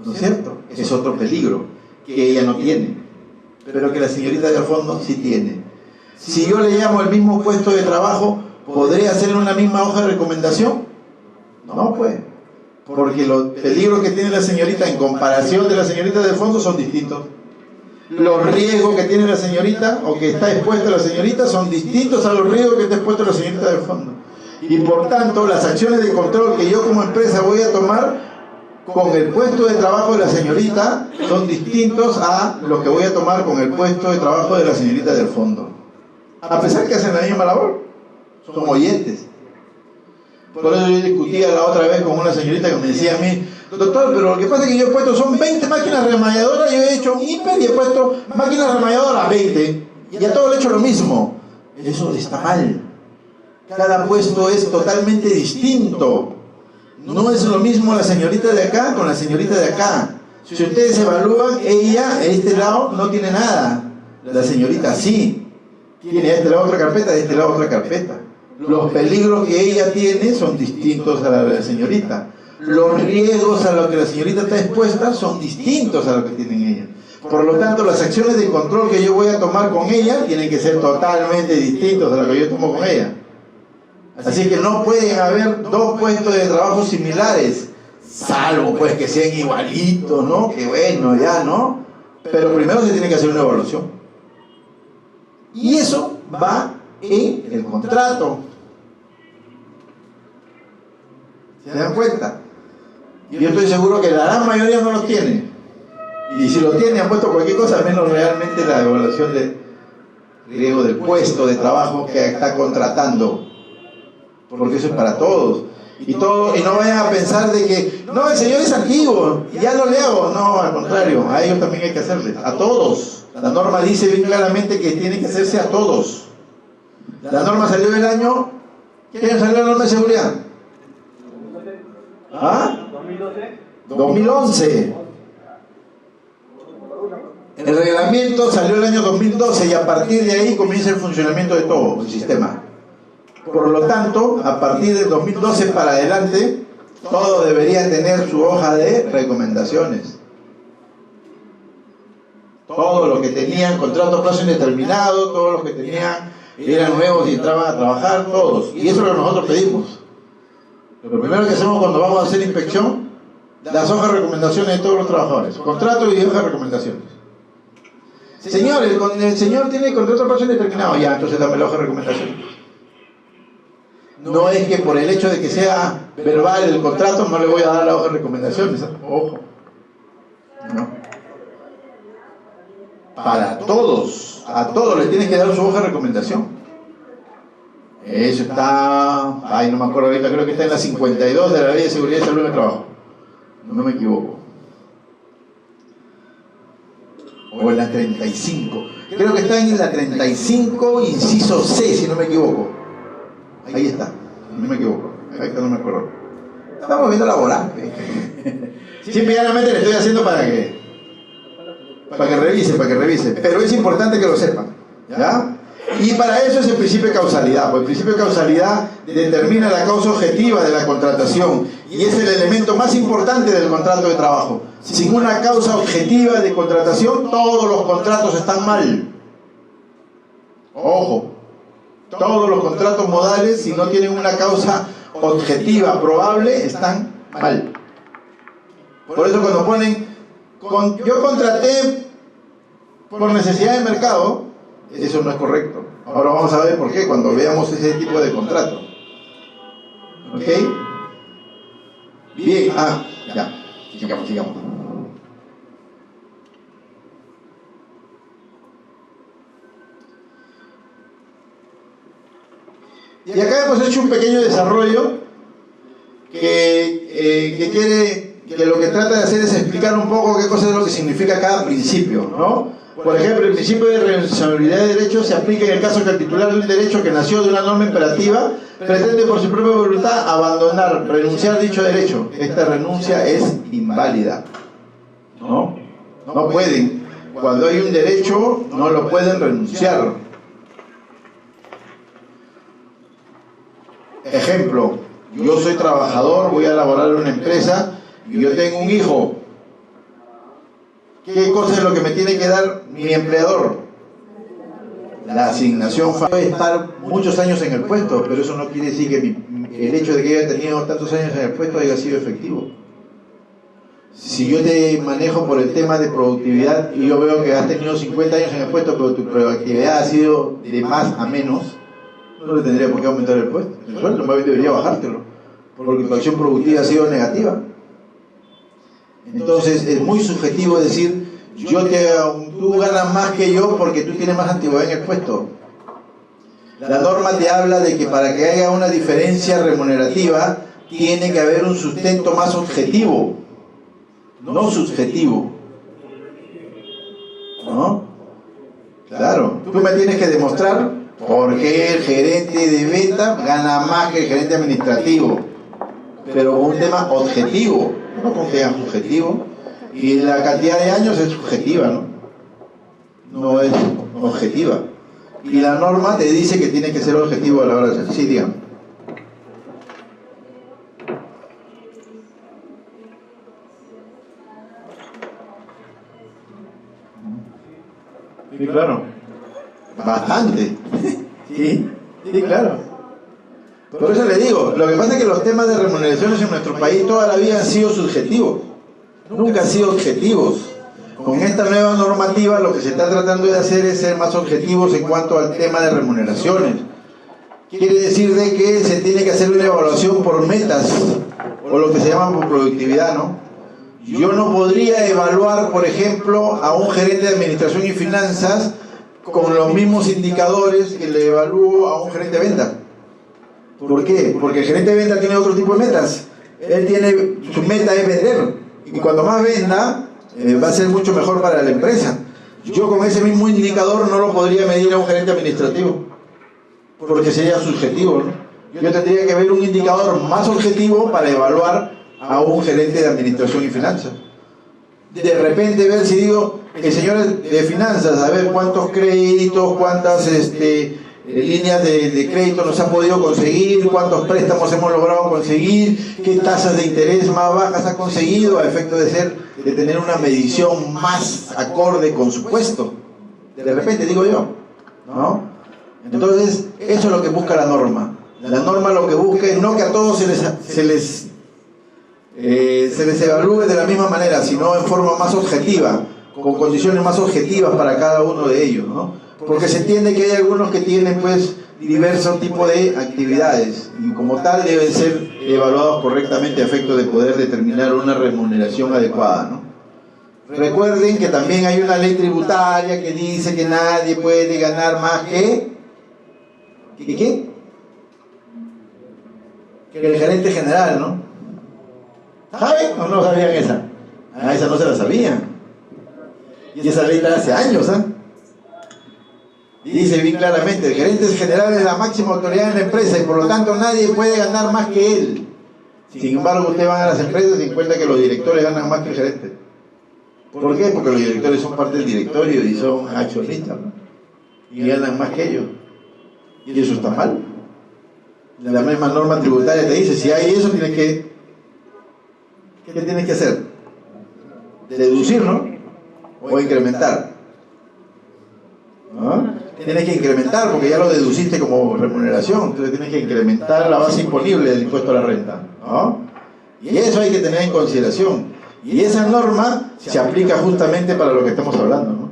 ¿No es cierto? Es otro peligro que ella no tiene, pero que la señorita de al fondo sí tiene. Si yo le llamo al mismo puesto de trabajo, ¿podré hacerle una misma hoja de recomendación? No, pues. Porque los peligros que tiene la señorita en comparación de la señorita del fondo son distintos. Los riesgos que tiene la señorita o que está expuesta la señorita son distintos a los riesgos que está expuesta la señorita del fondo. Y por tanto, las acciones de control que yo como empresa voy a tomar con el puesto de trabajo de la señorita son distintos a los que voy a tomar con el puesto de trabajo de la señorita del fondo. A pesar que hacen la misma labor, son oyentes. Por eso yo discutía la otra vez con una señorita que me decía a mí: doctor, pero lo que pasa es que yo he puesto, son 20 máquinas remalladoras, yo he hecho un hiper y he puesto máquinas remalladoras 20, y a todo le he hecho lo mismo. Eso está mal. Cada puesto es totalmente distinto. No es lo mismo la señorita de acá con la señorita de acá. Si ustedes evalúan, ella, a este lado, no tiene nada. La señorita sí. Tiene a este lado otra carpeta, a este lado otra carpeta. Los peligros que ella tiene son distintos a la de la señorita. Los riesgos a los que la señorita está expuesta son distintos a los que tienen ella. Por lo tanto, las acciones de control que yo voy a tomar con ella tienen que ser totalmente distintos a las que yo tomo con ella. Así que no pueden haber dos puestos de trabajo similares, salvo pues que sean igualitos, ¿no? Que bueno, ya, ¿no? Pero primero se tiene que hacer una evaluación. Y eso va en el contrato. ¿Se dan cuenta? Yo estoy seguro que la gran mayoría no lo tiene. Y si lo tiene, han puesto cualquier cosa, menos realmente la evaluación de riesgo del puesto de trabajo que está contratando. Porque eso es para todos. Y no vayan a pensar de que, no, el señor es antiguo, y ya no le hago. No, al contrario, a ellos también hay que hacerles. A todos. La norma dice bien claramente que tiene que hacerse a todos. La norma salió el año... ¿Qué año salió la norma de seguridad? ¿Ah? 2011. El reglamento salió el año 2012 y a partir de ahí comienza el funcionamiento de todo el sistema. Por lo tanto, a partir del 2012 para adelante, todo debería tener su hoja de recomendaciones. Todos los que tenían contrato a plazo indeterminado, todos los que tenían, eran nuevos y entraban a trabajar, todos. Y eso es lo que nosotros pedimos. Lo primero que hacemos cuando vamos a hacer inspección, las hojas de recomendaciones de todos los trabajadores. Contrato y hojas de recomendaciones. Señor, el señor tiene contrato a plazo indeterminado. Ya, entonces dame la hoja de recomendaciones. No es que por el hecho de que sea verbal el contrato no le voy a dar la hoja de recomendaciones. Ojo. No. Para todos, a todos les tienes que dar su hoja de recomendación. Eso está, ay, no me acuerdo ahorita, creo que está en la 52 de la Ley de Seguridad y Salud en el Trabajo. No me equivoco. O en la 35. Creo que está en la 35, inciso C, si no me equivoco. Ahí está, no me equivoco. Ahí está, no me acuerdo. Estamos viendo la volante. Simplemente le estoy haciendo para que revise. Pero es importante que lo sepan, ¿ya? Y para eso es el principio de causalidad. Pues el principio de causalidad determina la causa objetiva de la contratación y es el elemento más importante del contrato de trabajo. Sin una causa objetiva de contratación, todos los contratos están mal. Ojo. Todos los contratos modales, si no tienen una causa objetiva probable, están mal. Por eso cuando ponen, yo contraté por necesidad de mercado, eso no es correcto. Ahora vamos a ver por qué cuando veamos ese tipo de contrato. ¿Ok? Bien, ya. Sigamos. Y acá hemos hecho un pequeño desarrollo que lo que trata de hacer es explicar un poco qué cosa es lo que significa cada principio, ¿no? Por ejemplo, el principio de reversibilidad de derechos se aplica en el caso que el titular de un derecho que nació de una norma imperativa pretende por su propia voluntad abandonar, renunciar a dicho derecho. Esta renuncia es inválida. ¿No? No pueden. Cuando hay un derecho, no lo pueden renunciar. Ejemplo, yo soy trabajador, voy a laborar en una empresa y yo tengo un hijo. ¿Qué cosa es lo que me tiene que dar mi empleador? La asignación puede estar muchos años en el puesto, pero eso no quiere decir que el hecho de que haya tenido tantos años en el puesto haya sido efectivo. Si yo te manejo por el tema de productividad y yo veo que has tenido 50 años en el puesto, pero tu productividad ha sido de más a menos, no le tendría por qué aumentar el puesto. El sueldo más bien debería bajártelo, porque tu acción productiva ha sido negativa. Entonces es muy subjetivo decir, tú ganas más que yo porque tú tienes más antigüedad en el puesto. La norma te habla de que para que haya una diferencia remunerativa tiene que haber un sustento más objetivo, no subjetivo. ¿No? Claro, tú me tienes que demostrar por qué el gerente de venta gana más que el gerente administrativo, pero con un tema objetivo, no con que sea subjetivo. Y la cantidad de años es subjetiva, ¿no? No es objetiva. Y la norma te dice que tiene que ser objetivo a la hora de hacer. Sí, dígame. Sí, claro. Bastante. Sí, sí, claro. Por eso le digo, lo que pasa es que los temas de remuneraciones en nuestro país toda la vida han sido subjetivos. Nunca han sido objetivos. Con esta nueva normativa lo que se está tratando de hacer es ser más objetivos en cuanto al tema de remuneraciones. Quiere decir de que se tiene que hacer una evaluación por metas, o lo que se llama por productividad, ¿no? Yo no podría evaluar, por ejemplo, a un gerente de administración y finanzas con los mismos indicadores que le evalúo a un gerente de venta. ¿Por qué? Porque el gerente de venta tiene otro tipo de metas. Su meta es vender. Y cuando más venda, va a ser mucho mejor para la empresa. Yo con ese mismo indicador no lo podría medir a un gerente administrativo, porque sería subjetivo, ¿no? Yo tendría que ver un indicador más objetivo para evaluar a un gerente de administración y finanzas. De repente ver si digo, el señor de finanzas, a ver cuántos créditos, cuántas líneas de crédito nos ha podido conseguir, cuántos préstamos hemos logrado conseguir, qué tasas de interés más bajas ha conseguido, a efecto de tener una medición más acorde con su puesto. De repente digo yo, ¿no? Entonces, eso es lo que busca la norma. La norma lo que busca es no que a todos se les evalúe de la misma manera, sino en forma más objetiva, con condiciones más objetivas para cada uno de ellos, ¿no? Porque se entiende que hay algunos que tienen pues diversos tipos de actividades y como tal deben ser evaluados correctamente a efecto de poder determinar una remuneración adecuada, ¿no? Recuerden que también hay una ley tributaria que dice que nadie puede ganar más que ¿qué? Que el gerente general, ¿no? ¿Saben o no sabían esa? Esa no se la sabían. Y esa ley está hace años, ¿ah? Dice bien claramente, el gerente general es la máxima autoridad en la empresa y por lo tanto nadie puede ganar más que él. Sin embargo, usted va a las empresas y encuentra que los directores ganan más que el gerente. ¿Por qué? Porque los directores son parte del directorio y son accionistas, ¿no? Y ganan más que ellos. Y eso está mal. La misma norma tributaria te dice, si hay eso, ¿qué tienes que hacer? Deducir, ¿no? O incrementar. ¿No? Tienes que incrementar porque ya lo deduciste como remuneración, entonces tienes que incrementar la base imponible del impuesto a la renta, ¿no? Y eso hay que tener en consideración. Y esa norma se aplica justamente para lo que estamos hablando, ¿no?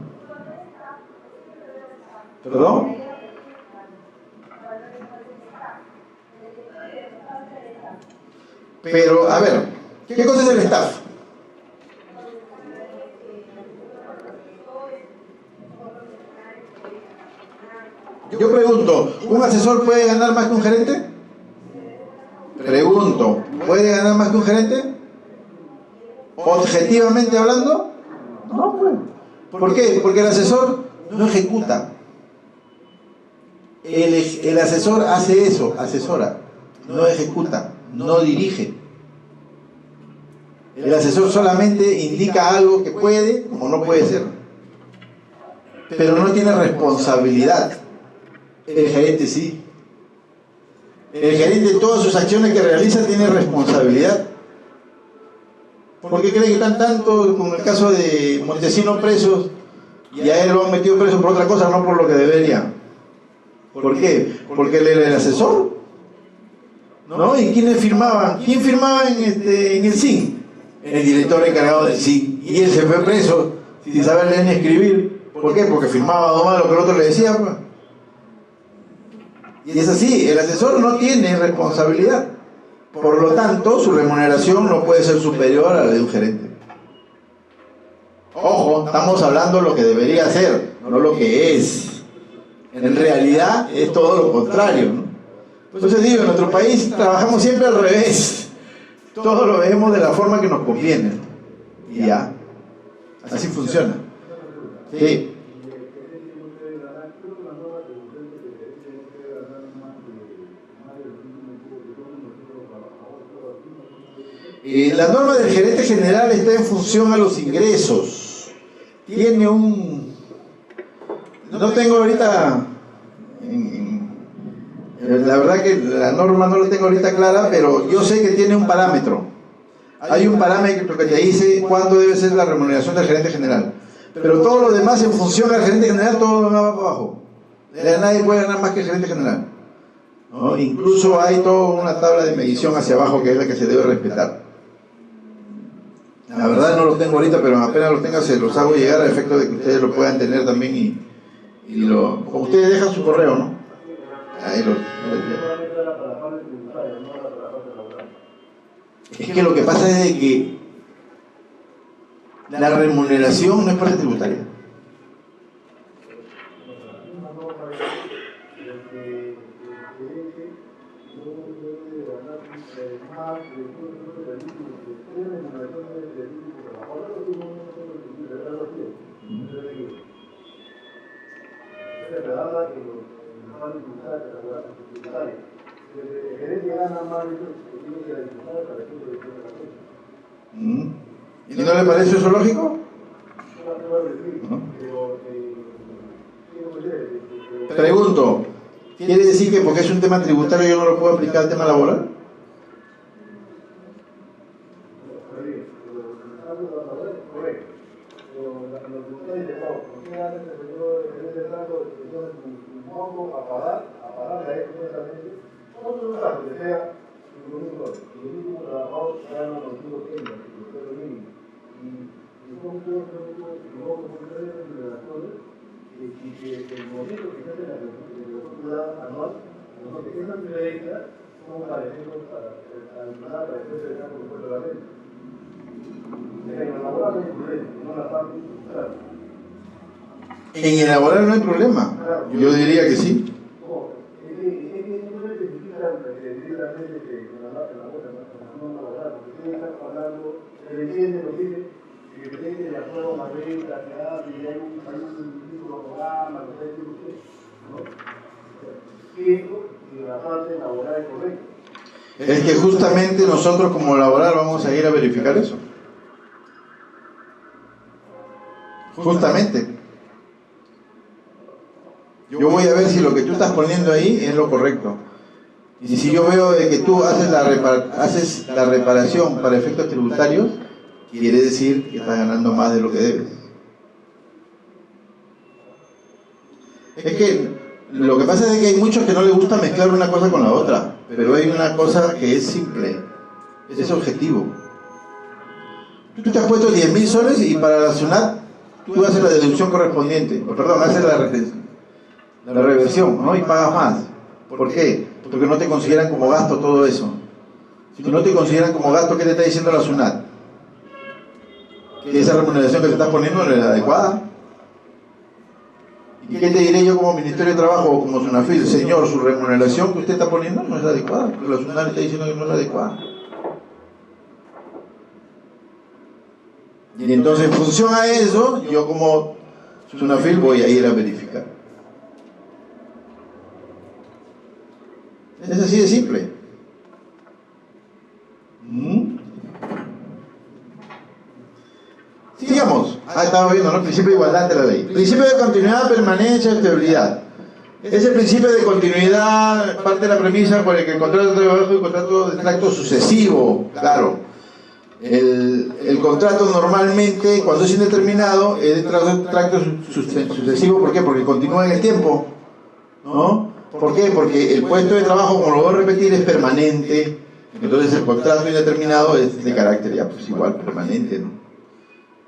¿Perdón? Pero, a ver, ¿qué cosa es el staff? Yo pregunto, ¿un asesor puede ganar más que un gerente? Pregunto, ¿puede ganar más que un gerente? ¿Objetivamente hablando? No, pues. ¿Por qué? Porque el asesor no ejecuta. El asesor hace eso, asesora, no ejecuta, no dirige. El asesor solamente indica algo que puede o no puede ser, pero no tiene responsabilidad. El gerente sí. El gerente, todas sus acciones que realiza, tiene responsabilidad. ¿Por qué creen que están tanto, como el caso de Montesinos, presos, y a él lo han metido preso por otra cosa, no por lo que debería? ¿Por qué? Porque él era el asesor, ¿no? ¿Y quiénes firmaban? ¿Quién firmaba en el SIN? El director encargado del SIN. Y él se fue preso sin saber leer ni escribir. ¿Por qué? Porque firmaba nomás lo que el otro le decía, pues. Y es así, el asesor no tiene responsabilidad. Por lo tanto, su remuneración no puede ser superior a la de un gerente. Ojo, estamos hablando de lo que debería ser, no lo que es. En realidad es todo lo contrario, ¿no? Entonces digo, en nuestro país trabajamos siempre al revés. Todo lo vemos de la forma que nos conviene. Y ya, así funciona. Sí. La norma del gerente general está en función a los ingresos. Tiene un... No tengo ahorita... La verdad que la norma no la tengo ahorita clara, pero yo sé que tiene un parámetro. Hay un parámetro que te dice cuánto debe ser la remuneración del gerente general. Pero todo lo demás en función al gerente general, todo va para abajo. Nadie puede ganar más que el gerente general, ¿no? Incluso hay toda una tabla de medición hacia abajo que es la que se debe respetar. La verdad no lo tengo ahorita, pero apenas lo tenga se los hago llegar a efecto de que ustedes lo puedan tener también como ustedes dejan su correo, ¿no? Ahí es que lo que pasa es de que la remuneración no es parte tributaria. ¿Y no le parece eso lógico? ¿No? Pregunto, ¿quiere decir que porque es un tema tributario yo no lo puedo aplicar al tema laboral? En el laboral no hay problema. Yo diría que sí. Es que justamente nosotros como laboral vamos a ir a verificar eso. Justamente. Yo voy a ver si lo que tú estás poniendo ahí es lo correcto. Y si yo veo de que tú haces la reparación para efectos tributarios, quiere decir que estás ganando más de lo que debes. Es que lo que pasa es que hay muchos que no les gusta mezclar una cosa con la otra, pero hay una cosa que es simple, es objetivo. Tú te has puesto 10.000 soles y para la SUNAT tú haces la deducción correspondiente, o perdón, haces la reversión, ¿no? Y pagas más. ¿Por qué? Porque no te consideran como gasto todo eso. Si no te consideran como gasto, ¿qué te está diciendo la SUNAT? Que esa remuneración que te estás poniendo no es la adecuada. ¿Y qué te diré yo como Ministerio de Trabajo o como SUNAFIL? Señor, su remuneración que usted está poniendo no es la adecuada, porque la SUNAT está diciendo que no es la adecuada. Y entonces en función a eso, yo como Sunafil, voy a ir a verificar. Es así de simple. Sigamos. Estamos viendo, ¿no? Principio de igualdad de la ley. Principio de continuidad, permanencia, estabilidad. Ese principio de continuidad parte de la premisa por el que el contrato de trabajo y el contrato de tracto sucesivo, claro. El contrato normalmente, cuando es indeterminado, es de tracto sucesivo. ¿Por qué? Porque continúa en el tiempo, ¿no? ¿Por qué? Porque el puesto de trabajo, como lo voy a repetir, es permanente. Entonces el contrato indeterminado es de carácter ya pues igual permanente, ¿no?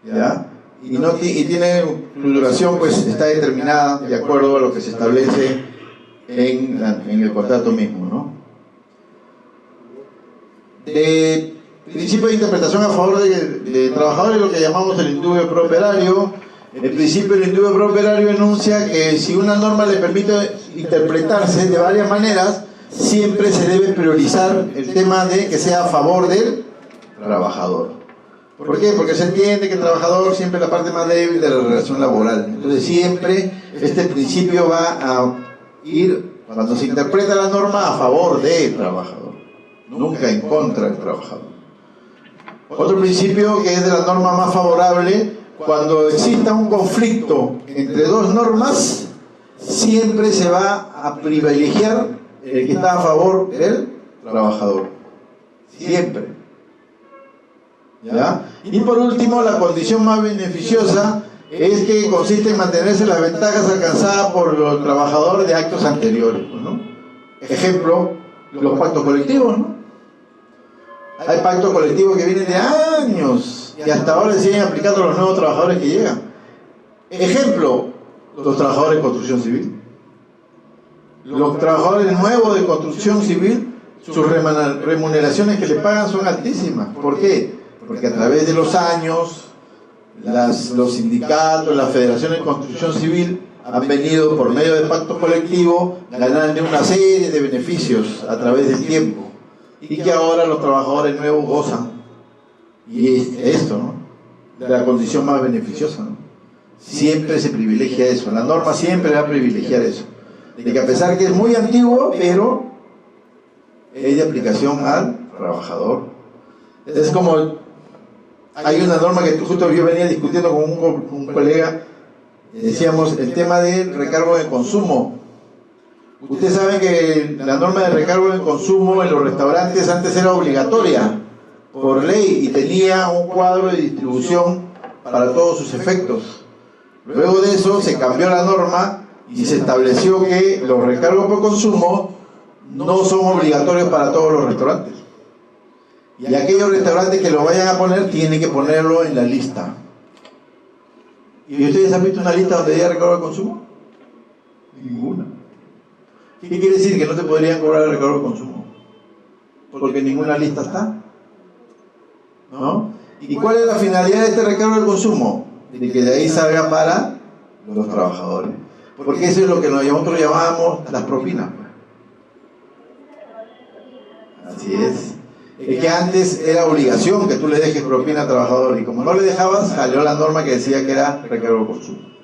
¿Ya? Y tiene su duración, pues está determinada de acuerdo a lo que se establece en el contrato mismo, ¿no? De principio de interpretación a favor de trabajadores, lo que llamamos el indubio pro operario. El principio del indubio pro operario enuncia que si una norma le permite interpretarse de varias maneras, siempre se debe priorizar el tema de que sea a favor del trabajador. ¿Por qué? Porque se entiende que el trabajador siempre es la parte más débil de la relación laboral. Entonces siempre este principio va a ir, cuando se interpreta la norma, a favor del trabajador, nunca en contra del trabajador. Otro principio que es de la norma más favorable, cuando exista un conflicto entre dos normas, siempre se va a privilegiar el que está a favor del trabajador. Siempre. ¿Ya? Y por último, la condición más beneficiosa es que consiste en mantenerse las ventajas alcanzadas por los trabajadores de actos anteriores, ¿no? Ejemplo, los pactos colectivos, ¿no? Hay pactos colectivos que vienen de años y hasta ahora se siguen aplicando a los nuevos trabajadores que llegan. Ejemplo, los trabajadores de construcción civil. Los trabajadores nuevos de construcción civil, sus remuneraciones que le pagan son altísimas. ¿Por qué? Porque a través de los años, los sindicatos, las federaciones de construcción civil han venido por medio de pacto colectivo ganando una serie de beneficios a través del tiempo y que ahora los trabajadores nuevos gozan. Y es esto, ¿no? De la condición más beneficiosa, ¿no? Siempre se privilegia eso, la norma siempre va a privilegiar eso, de que a pesar que es muy antiguo, pero es de aplicación al trabajador. Es como, hay una norma que justo yo venía discutiendo con un colega, decíamos el tema del recargo de consumo. Ustedes saben que la norma de recargo de consumo en los restaurantes antes era obligatoria por ley y tenía un cuadro de distribución para todos sus efectos. Luego de eso se cambió la norma y se estableció que los recargos por consumo no son obligatorios para todos los restaurantes. Y aquellos restaurantes que lo vayan a poner tienen que ponerlo en la lista. ¿Y ustedes han visto una lista donde haya recargo de consumo? Ninguna. ¿Qué quiere decir? Que no te podrían cobrar el recargo de consumo, porque en ninguna lista está, ¿no? ¿Y cuál es la finalidad de este recargo de consumo? De que de ahí salga para los trabajadores, porque eso es lo que nosotros llamamos las propinas. Así es. Es que antes era obligación que tú le dejes propina al trabajador, y como no le dejabas, salió la norma que decía que era recargo de consumo.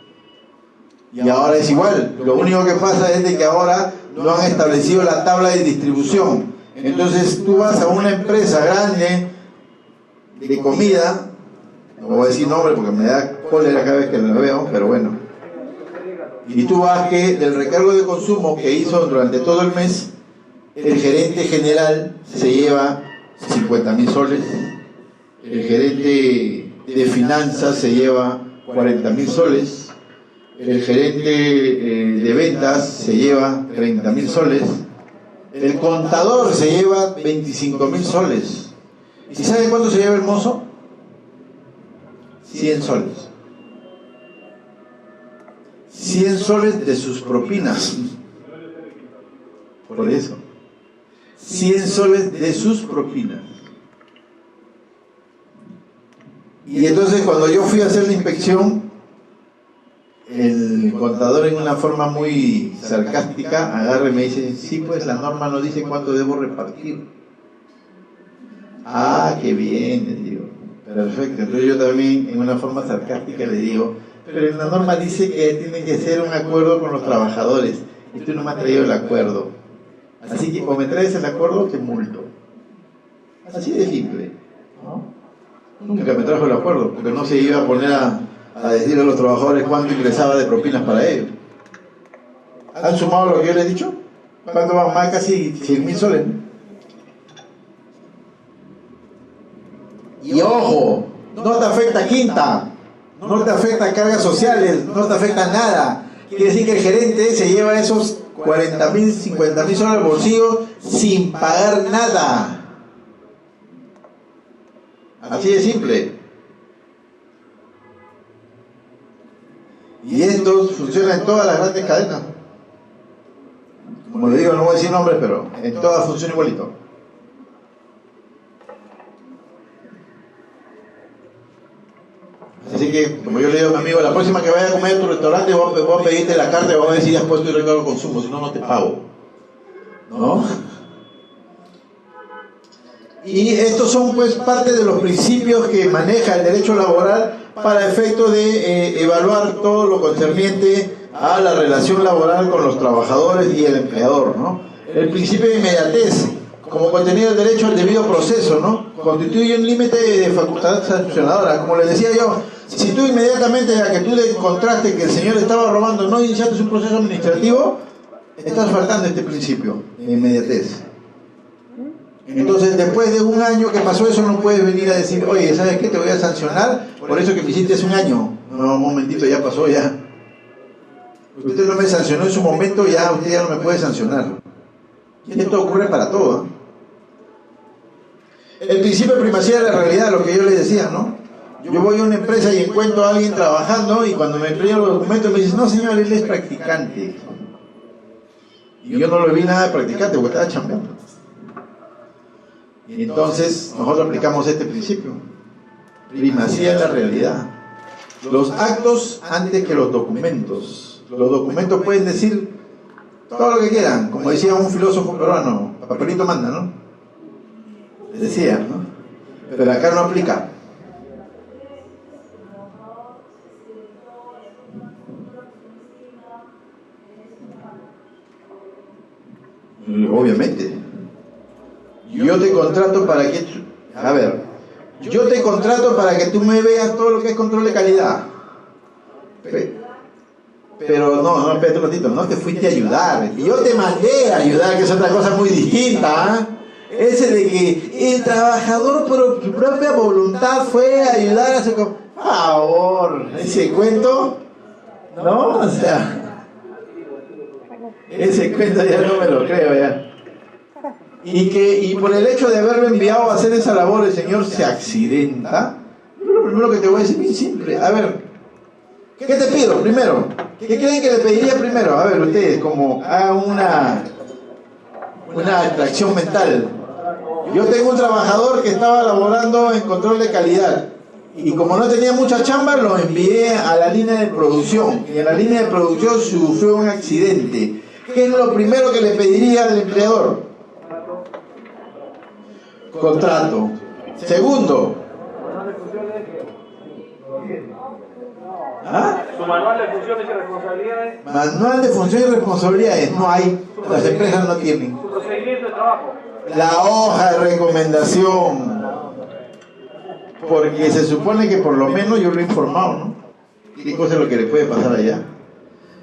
Y ahora es igual, lo único que pasa es de que ahora no han establecido la tabla de distribución. Entonces tú vas a una empresa grande de comida, no voy a decir nombre porque me da cólera cada vez que la veo, pero bueno, y tú vas que del recargo de consumo que hizo durante todo el mes, el gerente general se lleva 50.000 soles, el gerente de finanzas se lleva 40.000 soles, el gerente de ventas se lleva 30.000 soles, el contador se lleva 25.000 soles. ¿Y sabe cuánto se lleva el mozo? 100 soles. 100 soles de sus propinas. Por eso. 100 soles de sus propinas. Y entonces cuando yo fui a hacer la inspección, el contador en una forma muy sarcástica agarra y me dice: sí, pues la norma no dice cuánto debo repartir. Ah, qué bien, le digo. Perfecto. Entonces yo también en una forma sarcástica le digo: pero en la norma dice que tiene que ser un acuerdo con los trabajadores y tú no me has traído el acuerdo. Así que o me traes el acuerdo o te multo. Así de simple, ¿no? Nunca me trajo el acuerdo, porque no se iba a poner a decirle a los trabajadores cuánto ingresaba de propinas para ellos. ¿Han sumado lo que yo les he dicho? ¿Cuánto van? Más casi 100.000 soles. Y ojo, no te afecta quinta, no te afecta cargas sociales, no te afecta nada. Quiere decir que el gerente se lleva esos 40.000, 50.000 soles al bolsillo sin pagar nada. Así de simple. Y esto funciona en todas las grandes cadenas. Como le digo, no voy a decir nombres, pero en todas funciona igualito. Así que, como yo le digo a mi amigo, la próxima que vaya a comer a tu restaurante voy a pedirte la carta y voy a ver si ya has puesto el regalo de consumo, si no, no te pago. ¿No? Y estos son pues parte de los principios que maneja el derecho laboral para efecto de evaluar todo lo concerniente a la relación laboral con los trabajadores y el empleador, ¿no? El principio de inmediatez, como contenido del derecho al debido proceso, ¿no? Constituye un límite de facultad sancionadora. Como les decía yo, si tú inmediatamente a que tú le encontraste que el señor estaba robando no iniciaste un proceso administrativo, estás faltando este principio de inmediatez. Entonces, después de un año que pasó eso, no puedes venir a decir, oye, ¿sabes qué? Te voy a sancionar por eso que me hiciste hace un año. No, un momentito, ya pasó, ya. Usted no me sancionó en su momento, ya usted ya no me puede sancionar. Y esto ocurre para todo, ¿eh? El principio de primacía de la realidad, lo que yo les decía, ¿no? Yo voy a una empresa y encuentro a alguien trabajando y cuando me entregan los documentos me dicen, no señor, él es practicante. Y yo no le vi nada de practicante porque estaba chambeando. Y entonces nosotros aplicamos este principio. Primacía de la realidad. Los actos antes que los documentos. Los documentos pueden decir todo lo que quieran, como decía un filósofo peruano, papelito manda, ¿no? Decía, ¿no? Pero acá no aplica. Obviamente. Yo te contrato para que... A ver, yo te contrato para que tú me veas todo lo que es control de calidad. Pero no, espérate un ratito, no te fuiste a ayudar. Yo te mandé a ayudar, que es otra cosa muy distinta, ¿eh? Ese de que el trabajador por su propia voluntad fue a ayudar a hacer... Por favor, ese cuento, ¿no? O sea, ese cuento ya no me lo creo ya. Y por el hecho de haberlo enviado a hacer esa labor, el señor se accidenta. Lo primero que te voy a decir es muy simple. A ver, ¿qué te pido primero? ¿Qué creen que le pediría primero? A ver, ustedes, como hagan una extracción mental. Yo tengo un trabajador que estaba laborando en control de calidad y como no tenía mucha chamba, lo envié a la línea de producción. Y en la línea de producción sufrió un accidente. ¿Qué es lo primero que le pediría al empleador? Contrato. Segundo. ¿Ah? ¿Tu manual de funciones y responsabilidades? Manual de funciones y responsabilidades. No hay. Las empresas no tienen. ¿Tu procedimiento de trabajo? La hoja de recomendación. Porque se supone que por lo menos yo lo he informado, ¿no? ¿Qué cosa es lo que le puede pasar allá?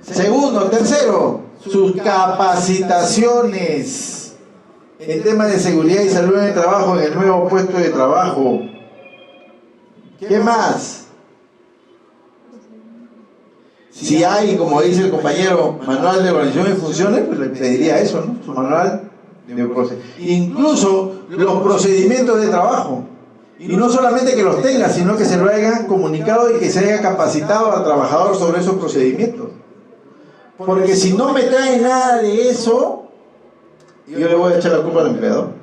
Segundo, tercero, sus capacitaciones en temas de seguridad y salud en el trabajo, en el nuevo puesto de trabajo. ¿Qué más? Si hay, como dice el compañero, manual de organización y funciones, pues le pediría eso, ¿no? Su manual de procedimientos. Incluso los procedimientos de trabajo. Y no solamente que los tenga, sino que se lo hayan comunicado y que se haya capacitado al trabajador sobre esos procedimientos. Porque si no me trae nada de eso, yo le voy a echar la culpa al empleador.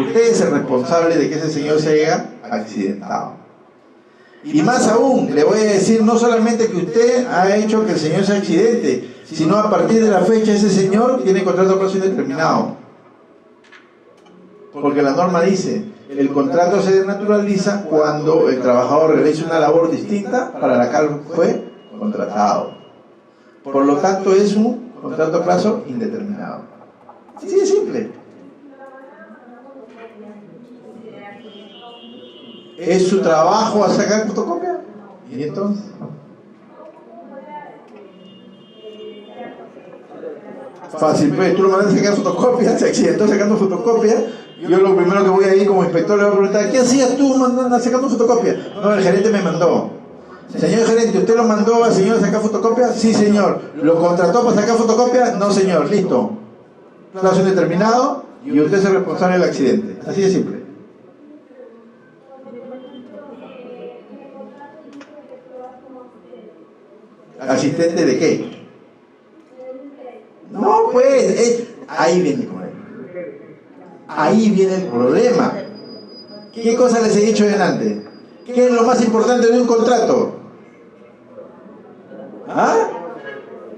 Usted es el responsable de que ese señor se haya accidentado. Y más aún, le voy a decir no solamente que usted ha hecho que el señor se accidente, sino a partir de la fecha ese señor tiene contrato a plazo indeterminado. Porque la norma dice, El contrato se desnaturaliza cuando el trabajador realiza una labor distinta para la cual fue contratado. Por lo tanto, es un contrato a plazo indeterminado. Así de simple. ¿Es su trabajo a sacar fotocopia? ¿Y entonces? Fácil, pues tú lo mandas a sacar fotocopia, se accidentó sacando fotocopia. Yo lo primero que voy a ir como inspector le voy a preguntar: ¿qué hacías tú sacando fotocopia? No, el gerente me mandó. Señor gerente, ¿usted lo mandó al señor a sacar fotocopia? Sí, señor. ¿Lo contrató para sacar fotocopia? No, señor. Listo. Plazo indeterminado y usted es el responsable del accidente. Así de simple. ¿Asistente de qué? No, pues, ahí viene el problema. Ahí viene el problema. ¿Qué cosa les he dicho delante? ¿Qué es lo más importante de un contrato? ¿Ah?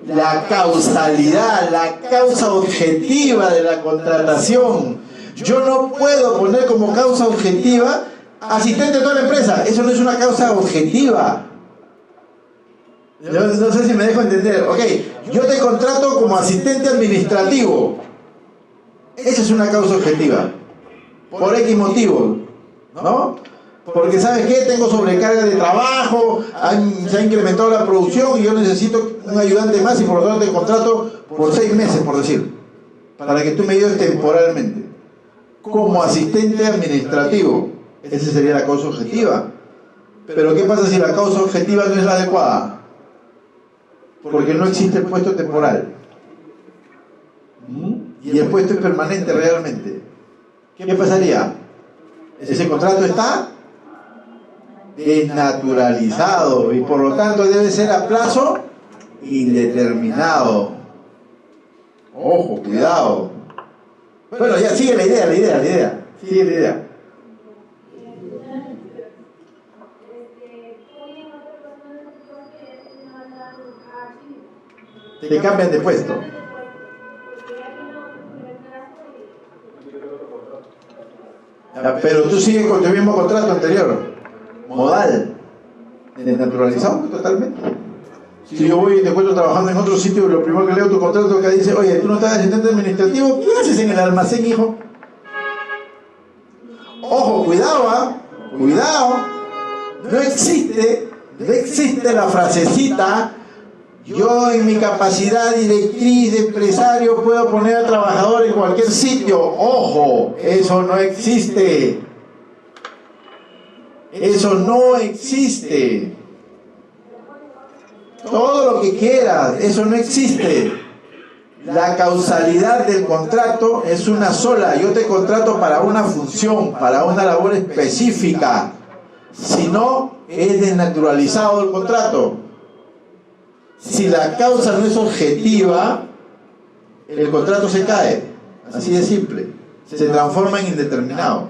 La causalidad, la causa objetiva de la contratación. Yo no puedo poner como causa objetiva asistente de toda la empresa. Eso no es una causa objetiva. No sé si me dejo entender. Ok, yo te contrato como asistente administrativo. Esa es una causa objetiva. Por X motivo, ¿no? Porque, ¿sabes qué? Tengo sobrecarga de trabajo, se ha incrementado la producción y yo necesito un ayudante más y por lo tanto te contrato por 6 meses, por decir, para que tú me ayudes temporalmente. Como asistente administrativo. Esa sería la causa objetiva. Pero ¿qué pasa si la causa objetiva no es la adecuada? Porque no existe el puesto temporal. Y el puesto es permanente realmente. ¿Qué pasaría? Ese contrato está desnaturalizado y por lo tanto debe ser a plazo indeterminado. Ojo, cuidado. Bueno, ya sigue la idea. Sigue la idea. Te cambian de puesto. Pero tú sigues con tu mismo contrato anterior, modal, desnaturalizado totalmente. Si yo voy y te encuentro trabajando en otro sitio, lo primero que leo tu contrato que dice: oye, tú no estás asistente administrativo, ¿qué haces en el almacén, hijo? Ojo, cuidado, cuidado. No existe la frasecita: yo en mi capacidad directriz de empresario puedo poner al trabajador en cualquier sitio. Ojo, eso no existe. Eso no existe. Todo lo que quieras, eso no existe. La causalidad del contrato es una sola. Yo te contrato para una función, para una labor específica. Si no, es desnaturalizado el contrato. Si la causa no es objetiva, el contrato se cae. Así de simple. Se transforma en indeterminado.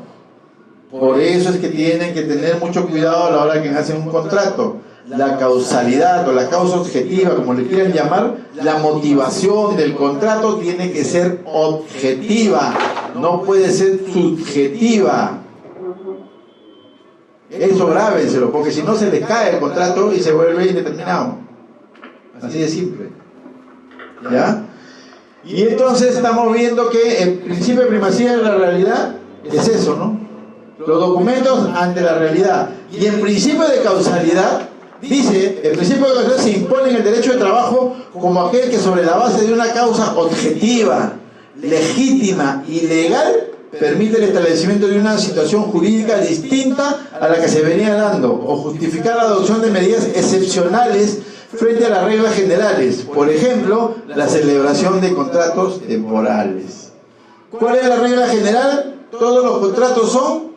Por eso es que tienen que tener mucho cuidado a la hora que hacen un contrato. La causalidad o la causa objetiva, como le quieran llamar, la motivación del contrato tiene que ser objetiva. No puede ser subjetiva. Eso grábenselo, porque si no se les cae el contrato y se vuelve indeterminado. Así de simple. ¿Ya? Y entonces estamos viendo que el principio de primacía de la realidad es eso, ¿no? Los documentos ante la realidad. Y el principio de causalidad dice: el principio de causalidad se impone en el derecho de trabajo como aquel que sobre la base de una causa objetiva, legítima y legal permite el establecimiento de una situación jurídica distinta a la que se venía dando o justificar la adopción de medidas excepcionales frente a las reglas generales, por ejemplo, la celebración de contratos temporales. ¿Cuál es la regla general? Todos los contratos son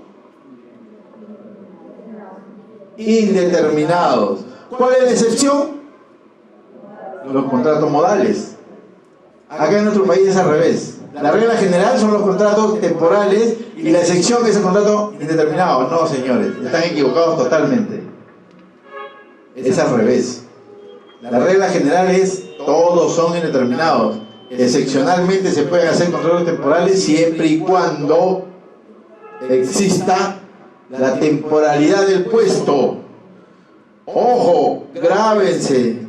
indeterminados. ¿Cuál es la excepción? Los contratos modales. Acá en nuestro país es al revés. La regla general son los contratos temporales y la excepción es el contrato indeterminado. No, señores, están equivocados totalmente. Es al revés. La regla general es: todos son indeterminados. Excepcionalmente se pueden hacer contratos temporales siempre y cuando exista la temporalidad del puesto. Ojo, grábense.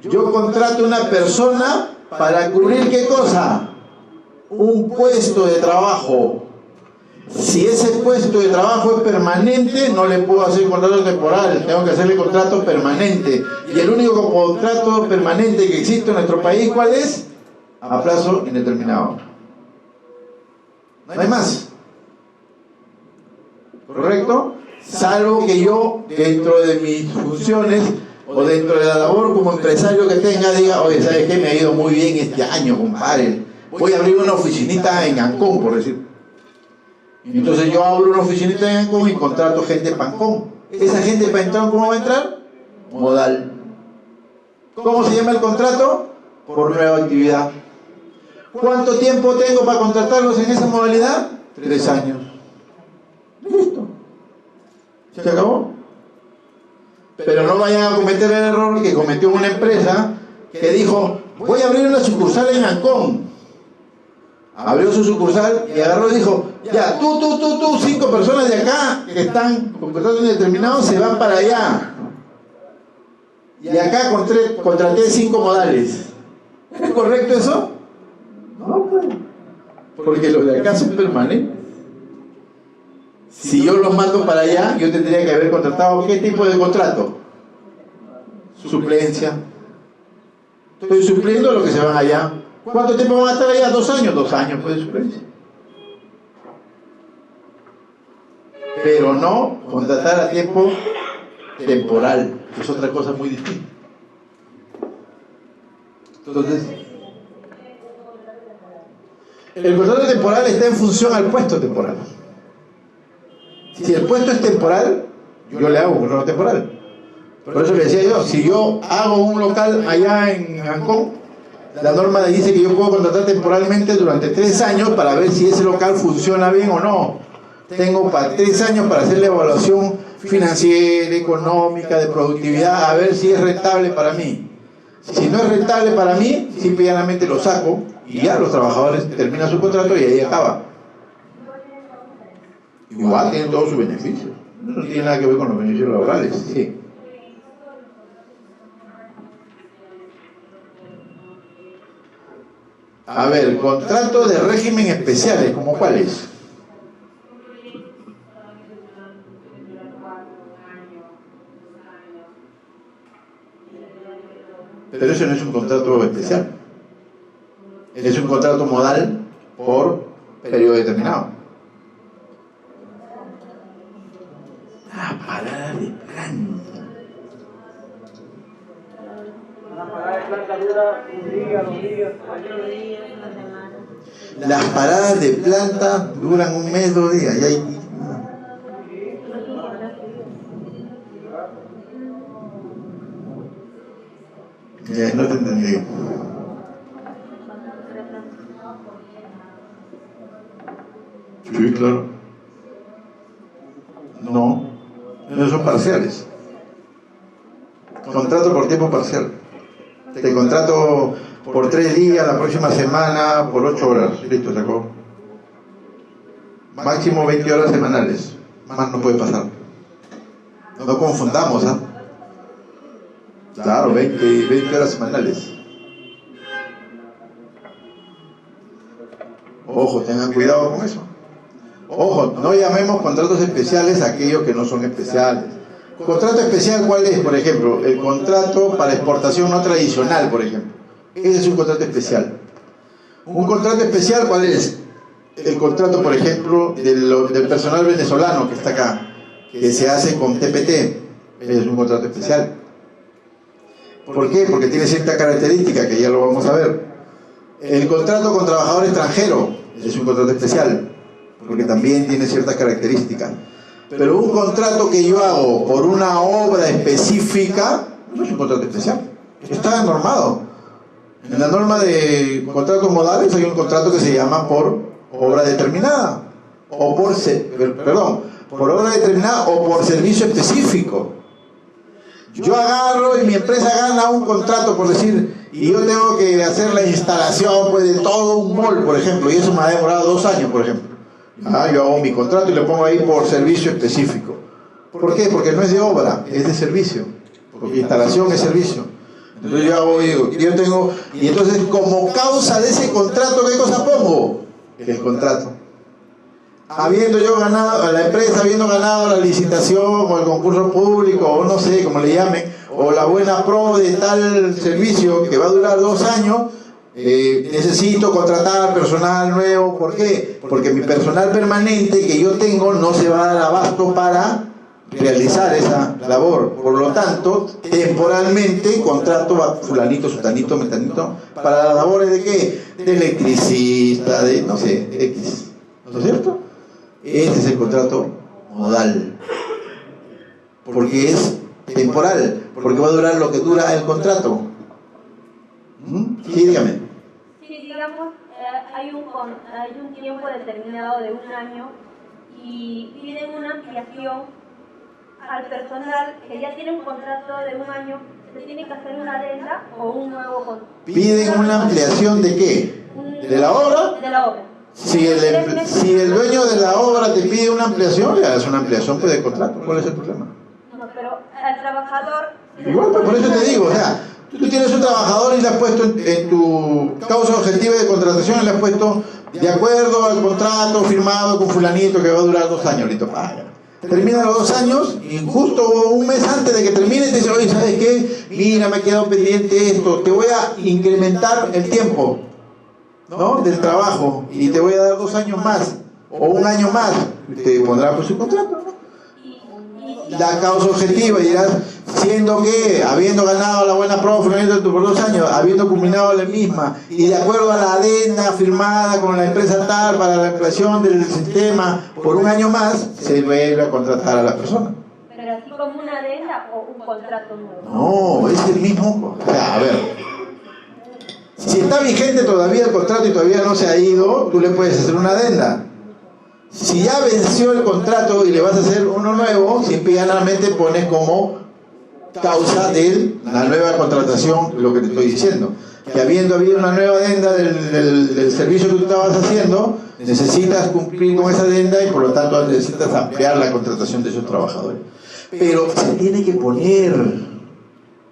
Yo contrato una persona para cubrir ¿qué cosa? Un puesto de trabajo. Si ese puesto de trabajo es permanente, no le puedo hacer contrato temporal, tengo que hacerle contrato permanente. Y el único contrato permanente que existe en nuestro país, ¿cuál es? A plazo indeterminado. No hay más. ¿Correcto? Salvo que yo, dentro de mis funciones o dentro de la labor como empresario que tenga, diga, oye, ¿sabes qué? Me ha ido muy bien este año, compadre. Voy a abrir una oficinita en Ancón, por decir. Entonces yo abro una oficinita en Ancón y contrato gente para Ancón. ¿Esa gente para entrar, cómo va a entrar? Modal. ¿Cómo se llama el contrato? Por nueva actividad. ¿Cuánto tiempo tengo para contratarlos en esa modalidad? 3 años. Listo. ¿Se acabó? Pero no vayan a cometer el error que cometió una empresa que dijo, voy a abrir una sucursal en Ancón. Abrió su sucursal y agarró y dijo, ya, tú, 5 personas de acá que están con contrato indeterminado se van para allá. Y acá contraté 5 modales. ¿Es correcto eso? No, pues. Porque los de acá son permanentes. Si yo los mando para allá, yo tendría que haber contratado ¿qué tipo de contrato? Suplencia. Estoy supliendo a los que se van allá. ¿Cuánto tiempo van a estar allá? 2 años. 2 años pues de suplencia. Pero no contratar a tiempo temporal, que es otra cosa muy distinta. Entonces, el contrato temporal está en función al puesto temporal. Si el puesto es temporal, yo le hago un contrato temporal. Por eso le decía yo, si yo hago un local allá en Ancón, la norma dice que yo puedo contratar temporalmente durante 3 años para ver si ese local funciona bien o no. Tengo para 3 años para hacer la evaluación financiera, económica, de productividad, a ver si es rentable para mí. Si no es rentable para mí, simple y llanamente lo saco y ya los trabajadores terminan su contrato y ahí acaba. Igual tienen todos sus beneficios. No tiene nada que ver con los beneficios laborales. Sí. A ver, contrato de régimen especiales, ¿cómo cuáles? Pero eso no es un contrato especial. Es un contrato modal por periodo determinado. La parada de planta. La parada de planta dura 1 día, 2 días, 3 días. Las paradas de planta duran 1 mes, 2 días. Y hay... no te entendí. Sí, claro. No, esos son parciales. Contrato por tiempo parcial. Te contrato por 3 días, la próxima semana, por 8 horas. Listo, se acabó. Máximo 20 horas semanales. Más no puede pasar. No confundamos, ¿ah? Claro, 20 horas semanales. Ojo, tengan cuidado con eso. Ojo, no llamemos contratos especiales a aquellos que no son especiales. ¿Contrato especial cuál es? Por ejemplo, el contrato para exportación no tradicional, por ejemplo. Ese es un contrato especial. ¿Un contrato especial cuál es? El contrato, por ejemplo, del personal venezolano que está acá, que se hace con TPT. Es un contrato especial. ¿Por qué? Porque tiene cierta característica que ya lo vamos a ver. El contrato con trabajador extranjero es un contrato especial, porque también tiene ciertas características. Pero un contrato que yo hago por una obra específica no es un contrato especial. Está normado. En la norma de contratos modales hay un contrato que se llama por obra determinada o por obra determinada o por servicio específico. Yo agarro y mi empresa gana un contrato, por decir, y yo tengo que hacer la instalación pues, de todo un mall, por ejemplo, y eso me ha demorado 2 años, por ejemplo. Yo hago mi contrato y le pongo ahí por servicio específico. ¿Por qué? Porque no es de obra, es de servicio. Porque instalación es servicio. Entonces yo hago, digo, y entonces como causa de ese contrato, ¿qué cosa pongo? El contrato. Habiendo yo ganado, a la empresa habiendo ganado la licitación o el concurso público, o no sé, como le llamen, o la buena pro de tal servicio que va a durar 2 años, necesito contratar personal nuevo. ¿Por qué? Porque mi personal permanente que yo tengo no se va a dar abasto para realizar esa labor. Por lo tanto, temporalmente contrato a fulanito, sutanito, metanito, para las labores de ¿qué? De electricista, de no sé, X. ¿No es cierto? Este es el contrato modal. Porque es temporal, porque va a durar lo que dura el contrato. Sí, dígame. Sí, digamos, hay un tiempo determinado de 1 año y piden una ampliación al personal que ya tiene un contrato de 1 año. ¿Se tiene que hacer una adenda o un nuevo contrato? ¿Piden una ampliación de qué? ¿De la obra? De la obra. Si el dueño de la obra te pide una ampliación, le hagas una ampliación pues, de contrato. ¿Cuál es el problema? No, pero al trabajador... Igual, pues, por eso te digo, o sea, tú tienes un trabajador y le has puesto en tu causa objetiva de contratación, le has puesto de acuerdo al contrato firmado con fulanito que va a durar 2 años, listo, paga. Termina los 2 años y justo 1 mes antes de que termine te dice, oye, ¿sabes qué? Mira, me ha quedado pendiente esto, te voy a incrementar el tiempo, ¿no? Del trabajo y te voy a dar 2 años más o 1 año más. Te pondrá por su contrato, ¿no? La causa objetiva, y dirás, siendo que, habiendo ganado la buena prueba por 2 años, habiendo culminado la misma, y de acuerdo a la adenda firmada con la empresa tal para la ampliación del sistema por 1 año más, se vuelve a contratar a la persona. Pero así como una adenda o un contrato nuevo. No, es el mismo. O sea, a ver, si está vigente todavía el contrato y todavía no se ha ido, tú le puedes hacer una adenda. Si ya venció el contrato y le vas a hacer uno nuevo, simple y llanamente pones como causa de la nueva contratación lo que te estoy diciendo. Que habiendo habido una nueva adenda del servicio que tú estabas haciendo, necesitas cumplir con esa adenda y por lo tanto necesitas ampliar la contratación de esos trabajadores. Pero se tiene que poner,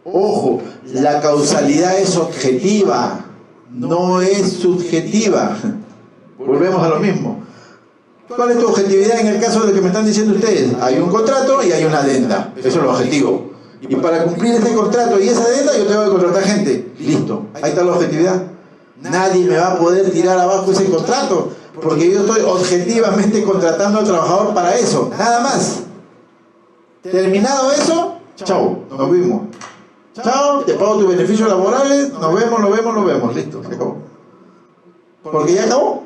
ojo, la causalidad es objetiva, no es subjetiva. Volvemos a lo mismo. ¿Cuál es tu objetividad en el caso de que me están diciendo ustedes? Hay un contrato y hay una adenda. Eso es lo objetivo. Y para cumplir ese contrato y esa adenda yo tengo que contratar gente. Listo. Ahí está la objetividad. Nadie me va a poder tirar abajo ese contrato porque yo estoy objetivamente contratando al trabajador para eso. Nada más. Terminado eso, chao. Nos vimos. Chao, te pago tus beneficios laborales. Nos vemos. Listo. Se acabó. Porque ya acabó.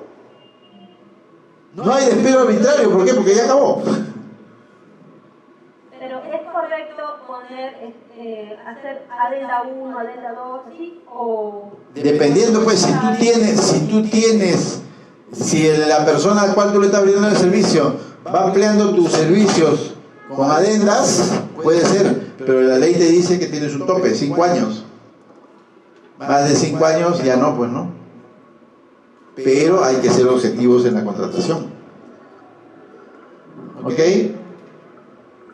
No hay despido arbitrario, ¿por qué? Porque ya acabó. Pero es correcto poner, hacer adenda 1, adenda 2, ¿sí? O... Dependiendo, pues, si la persona al cual tú le estás brindando el servicio va ampliando tus servicios con adendas, puede ser, pero la ley te dice que tienes un tope, 5 años. Más de 5 años ya no, pues no. Pero hay que ser objetivos en la contratación. ¿Ok?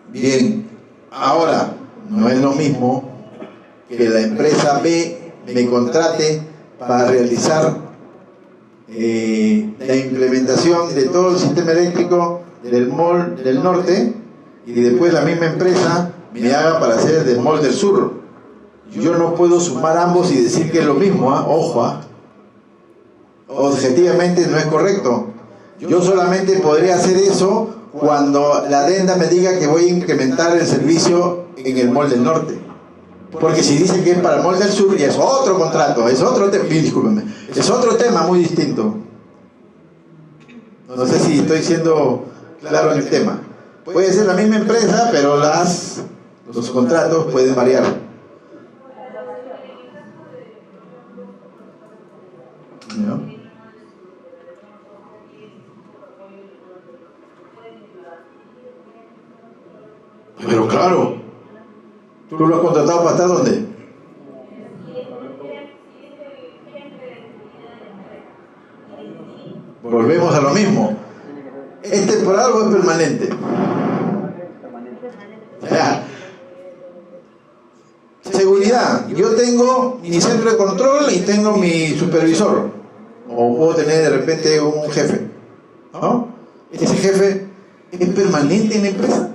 Bien. Ahora, no es lo mismo que la empresa B me contrate para realizar la implementación de todo el sistema eléctrico del mall del norte y después la misma empresa me haga para hacer del mall del sur. Yo no puedo sumar ambos y decir que es lo mismo, ojo, objetivamente no es correcto. Yo solamente podría hacer eso cuando la adenda me diga que voy a incrementar el servicio en el mall del norte. Porque si dice que es para el mall del sur, ya es otro contrato, es otro tema, discúlpeme, es otro tema muy distinto. No sé si estoy siendo claro en el tema. Puede ser la misma empresa, pero los contratos pueden variar. ¿No? Pero claro, ¿tú lo has contratado para estar dónde? Volvemos a lo mismo. ¿Es temporal o es permanente? Ya. Seguridad. Yo tengo mi centro de control y tengo mi supervisor. O puedo tener de repente un jefe, ¿no? ¿Ese jefe es permanente en la empresa?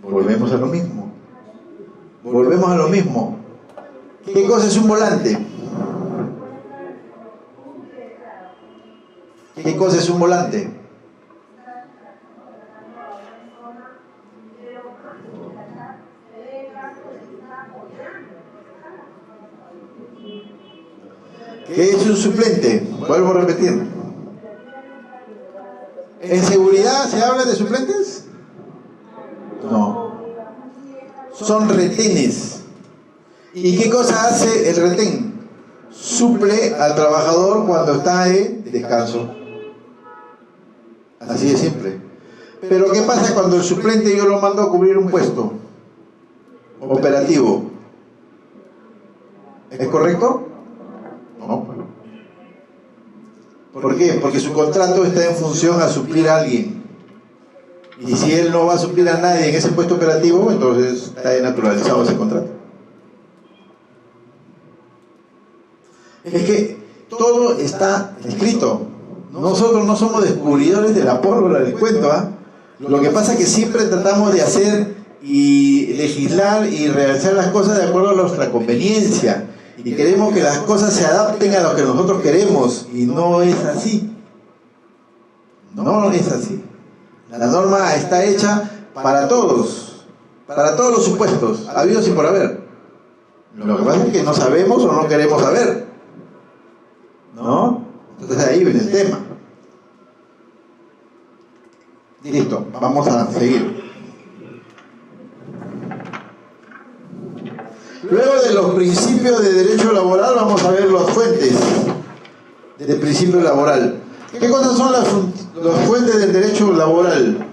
Volvemos a lo mismo. Volvemos a lo mismo. ¿Qué cosa es un volante? ¿Qué cosa es un volante? ¿Qué es un suplente? Vuelvo a repetir. ¿En seguridad se habla de suplentes? No. Son retenes. ¿Y qué cosa hace el retén? Suple al trabajador cuando está en descanso. Así de simple. Pero ¿qué pasa cuando el suplente yo lo mando a cubrir un puesto operativo? ¿Es correcto? No. ¿Por qué? Porque su contrato está en función a suplir a alguien. Y si él no va a suplir a nadie en ese puesto operativo, entonces está desnaturalizado ese contrato. Es que todo está escrito. Nosotros no somos descubridores de la pólvora del cuento, ¿ah? Lo que pasa es que siempre tratamos de hacer y legislar y realizar las cosas de acuerdo a nuestra conveniencia. Y queremos que las cosas se adapten a lo que nosotros queremos. Y no es así. No es así. La norma está hecha para todos los supuestos, habidos y por haber. Lo que pasa es que no sabemos o no queremos saber, ¿no? Entonces ahí viene el tema. Listo, vamos a seguir. Luego de los principios de derecho laboral, vamos a ver las fuentes del principio laboral. ¿Qué cosas son las fuentes del derecho laboral?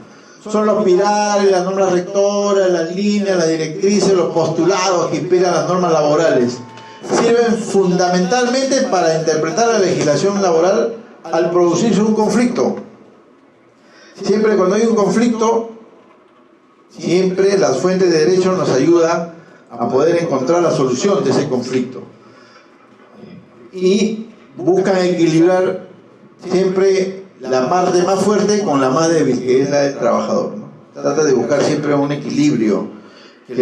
Son los pilares, las normas rectoras, las líneas, las directrices, los postulados que inspiran las normas laborales. Sirven fundamentalmente para interpretar la legislación laboral al producirse un conflicto. Siempre cuando hay un conflicto, siempre las fuentes de derecho nos ayudan a poder encontrar la solución de ese conflicto. Y buscan equilibrar siempre la parte más fuerte con la más débil, que es la del trabajador, ¿no? Trata de buscar siempre un equilibrio, que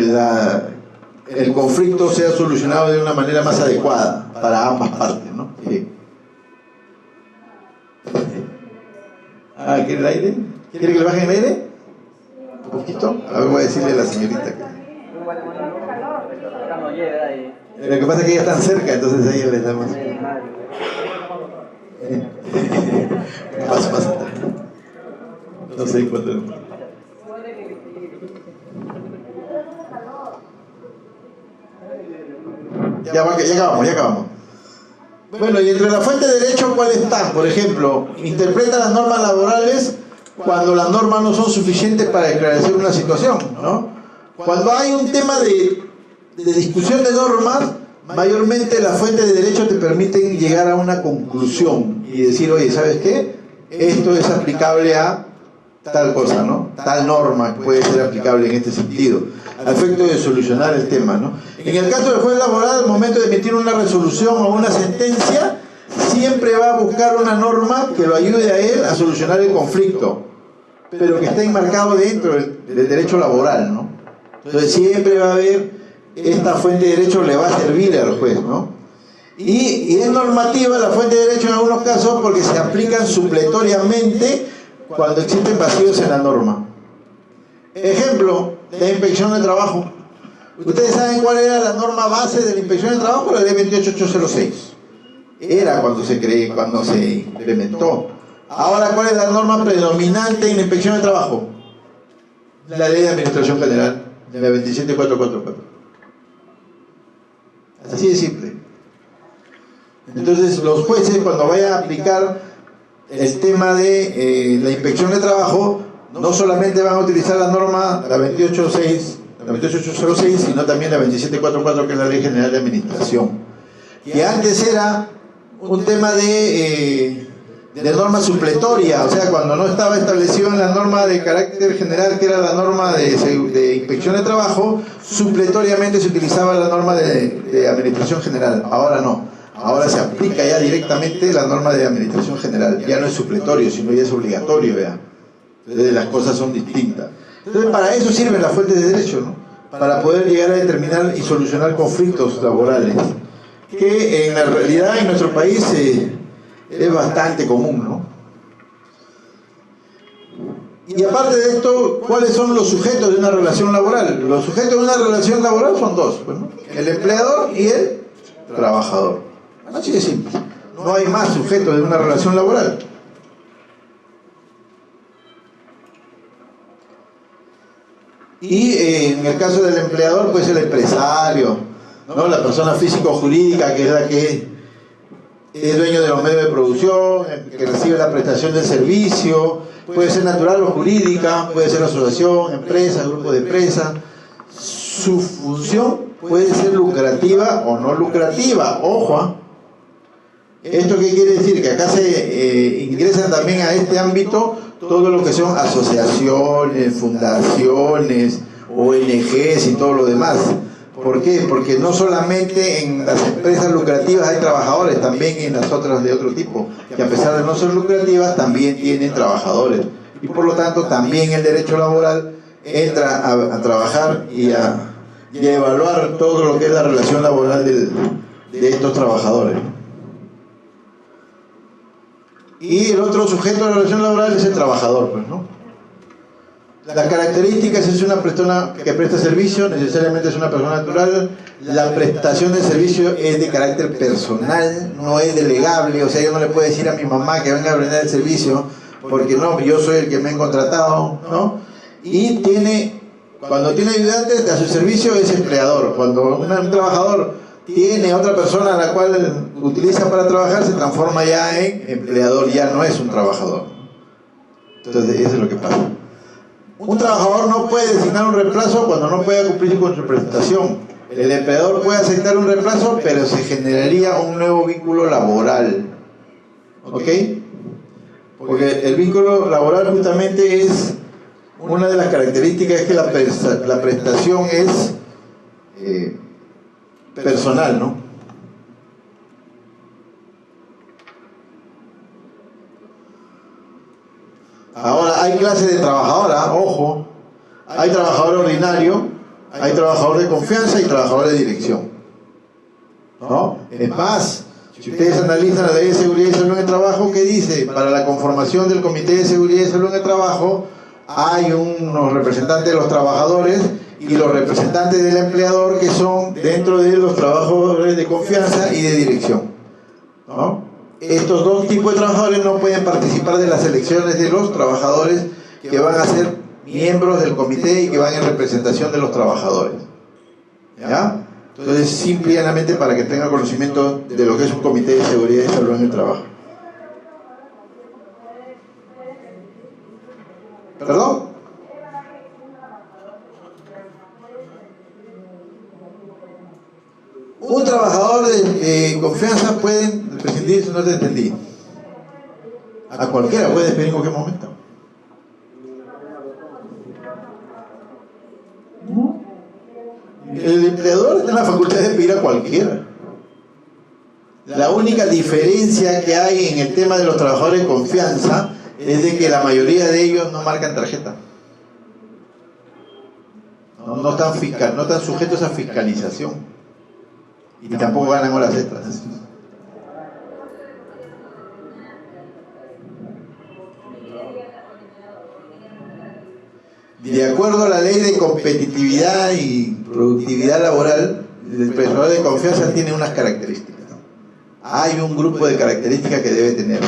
el conflicto sea solucionado de una manera más adecuada para ambas partes, ¿no? Sí. ¿Quiere el aire? ¿Quiere que le bajen el aire? ¿Un poquito? A ver, voy a decirle a la señorita que... Lo que pasa es que ellas están cerca, entonces a ellas les damos... Pasa. No sé cuánto. Ya acabamos. Bueno, y entre la fuente de derecho, ¿cuáles están? Por ejemplo, interpreta las normas laborales cuando las normas no son suficientes para esclarecer una situación, ¿no? Cuando hay un tema de discusión de normas, mayormente las fuentes de derecho te permiten llegar a una conclusión y decir, oye, ¿sabes qué? Esto es aplicable a tal cosa, ¿no? Tal norma puede ser aplicable en este sentido, al efecto de solucionar el tema, ¿no? En el caso del juez laboral, al momento de emitir una resolución o una sentencia, siempre va a buscar una norma que lo ayude a él a solucionar el conflicto, pero que esté enmarcado dentro del derecho laboral, ¿no? Entonces siempre va a haber esta fuente de derecho, le va a servir al juez, ¿no? Y es normativa la fuente de derecho en algunos casos porque se aplican supletoriamente cuando existen vacíos en la norma. Ejemplo, la inspección de trabajo. ¿Ustedes saben cuál era la norma base de la inspección de trabajo? La ley 28806. Era cuando se implementó. Ahora, ¿cuál es la norma predominante en la inspección de trabajo? La ley de administración general, de la 27444. Así de simple. Entonces, los jueces, cuando vayan a aplicar el tema de la inspección de trabajo, no solamente van a utilizar la norma, la 28806, sino también la 27444, que es la Ley General de Administración, que antes era un tema de de norma supletoria, o sea, cuando no estaba establecido en la norma de carácter general, que era la norma de inspección de trabajo, supletoriamente se utilizaba la norma de administración general. Ahora no, ahora se aplica ya directamente la norma de administración general, ya no es supletorio, sino ya es obligatorio, ¿vea? Entonces las cosas son distintas. Entonces para eso sirven las fuentes de derecho, ¿no? Para poder llegar a determinar y solucionar conflictos laborales, que en la realidad en nuestro país es bastante común, ¿no? Y aparte de esto, ¿cuáles son los sujetos de una relación laboral? Los sujetos de una relación laboral son dos, pues, ¿no? El empleador y el trabajador. Así de simple. No hay más sujetos de una relación laboral. Y en el caso del empleador, pues el empresario, ¿no? La persona física o jurídica, que es la que es dueño de los medios de producción, que recibe la prestación del servicio, puede ser natural o jurídica, puede ser asociación, empresa, grupo de empresa. Su función puede ser lucrativa o no lucrativa, ojo. ¿Esto qué quiere decir? Que acá se ingresan también a este ámbito todo lo que son asociaciones, fundaciones, ONGs y todo lo demás. ¿Por qué? Porque no solamente en las empresas lucrativas hay trabajadores, también en las otras de otro tipo, que a pesar de no ser lucrativas, también tienen trabajadores. Y por lo tanto, también el derecho laboral entra a trabajar y a evaluar todo lo que es la relación laboral de estos trabajadores. Y el otro sujeto de la relación laboral es el trabajador, pues, ¿no? Las características: es una persona que presta servicio, necesariamente es una persona natural. La prestación de servicio es de carácter personal, no es delegable. O sea, yo no le puedo decir a mi mamá que venga a brindar el servicio, porque no, yo soy el que me han contratado, ¿no? Y cuando tiene ayudantes a su servicio es empleador. Cuando un trabajador tiene otra persona a la cual utiliza para trabajar, se transforma ya en empleador, ya no es un trabajador. Entonces eso es lo que pasa. Un trabajador no puede designar un reemplazo cuando no pueda cumplir con su prestación. El empleador puede aceptar un reemplazo, pero se generaría un nuevo vínculo laboral. ¿Ok? Porque el vínculo laboral justamente es una de las características, es que la prestación es personal, ¿no? Ahora, hay clases de trabajadora, ojo. Hay trabajador ordinario, hay trabajador de confianza y trabajador de dirección, ¿no? Es más, si ustedes analizan la Ley de Seguridad y Salud en el Trabajo, ¿qué dice? Para la conformación del Comité de Seguridad y Salud en el Trabajo hay unos representantes de los trabajadores y los representantes del empleador, que son dentro de los trabajadores de confianza y de dirección, ¿no? Estos dos tipos de trabajadores no pueden participar de las elecciones de los trabajadores que van a ser miembros del comité y que van en representación de los trabajadores, ¿ya? Entonces, simple y llanamente para que tengan conocimiento de lo que es un comité de seguridad y salud en el trabajo. ¿Perdón? Un trabajador de confianza puede prescindir, si no te entendí. A cualquiera puede despedir en cualquier momento. El empleador tiene la facultad de despedir a cualquiera. La única diferencia que hay en el tema de los trabajadores de confianza es de que la mayoría de ellos no marcan tarjeta. No están sujetos a fiscalización. Y tampoco ganan horas extras. De acuerdo a la ley de competitividad y productividad laboral, el prestador de confianza tiene unas características. Hay un grupo de características que debe tener.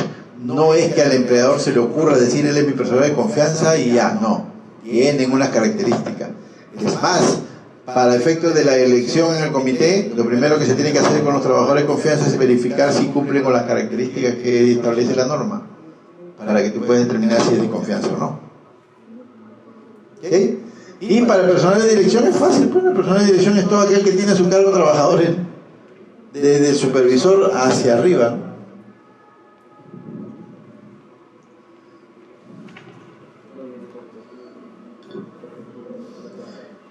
No es que al empleador se le ocurra decir él es mi prestador de confianza y ya, no. Tienen unas características. Es más, para efectos de la elección en el comité, lo primero que se tiene que hacer con los trabajadores de confianza es verificar si cumplen con las características que establece la norma, para que tú puedas determinar si es de confianza o no. ¿Okay? Y para el personal de dirección es fácil, pues el personal de dirección es todo aquel que tiene a su cargo trabajadores desde el supervisor hacia arriba.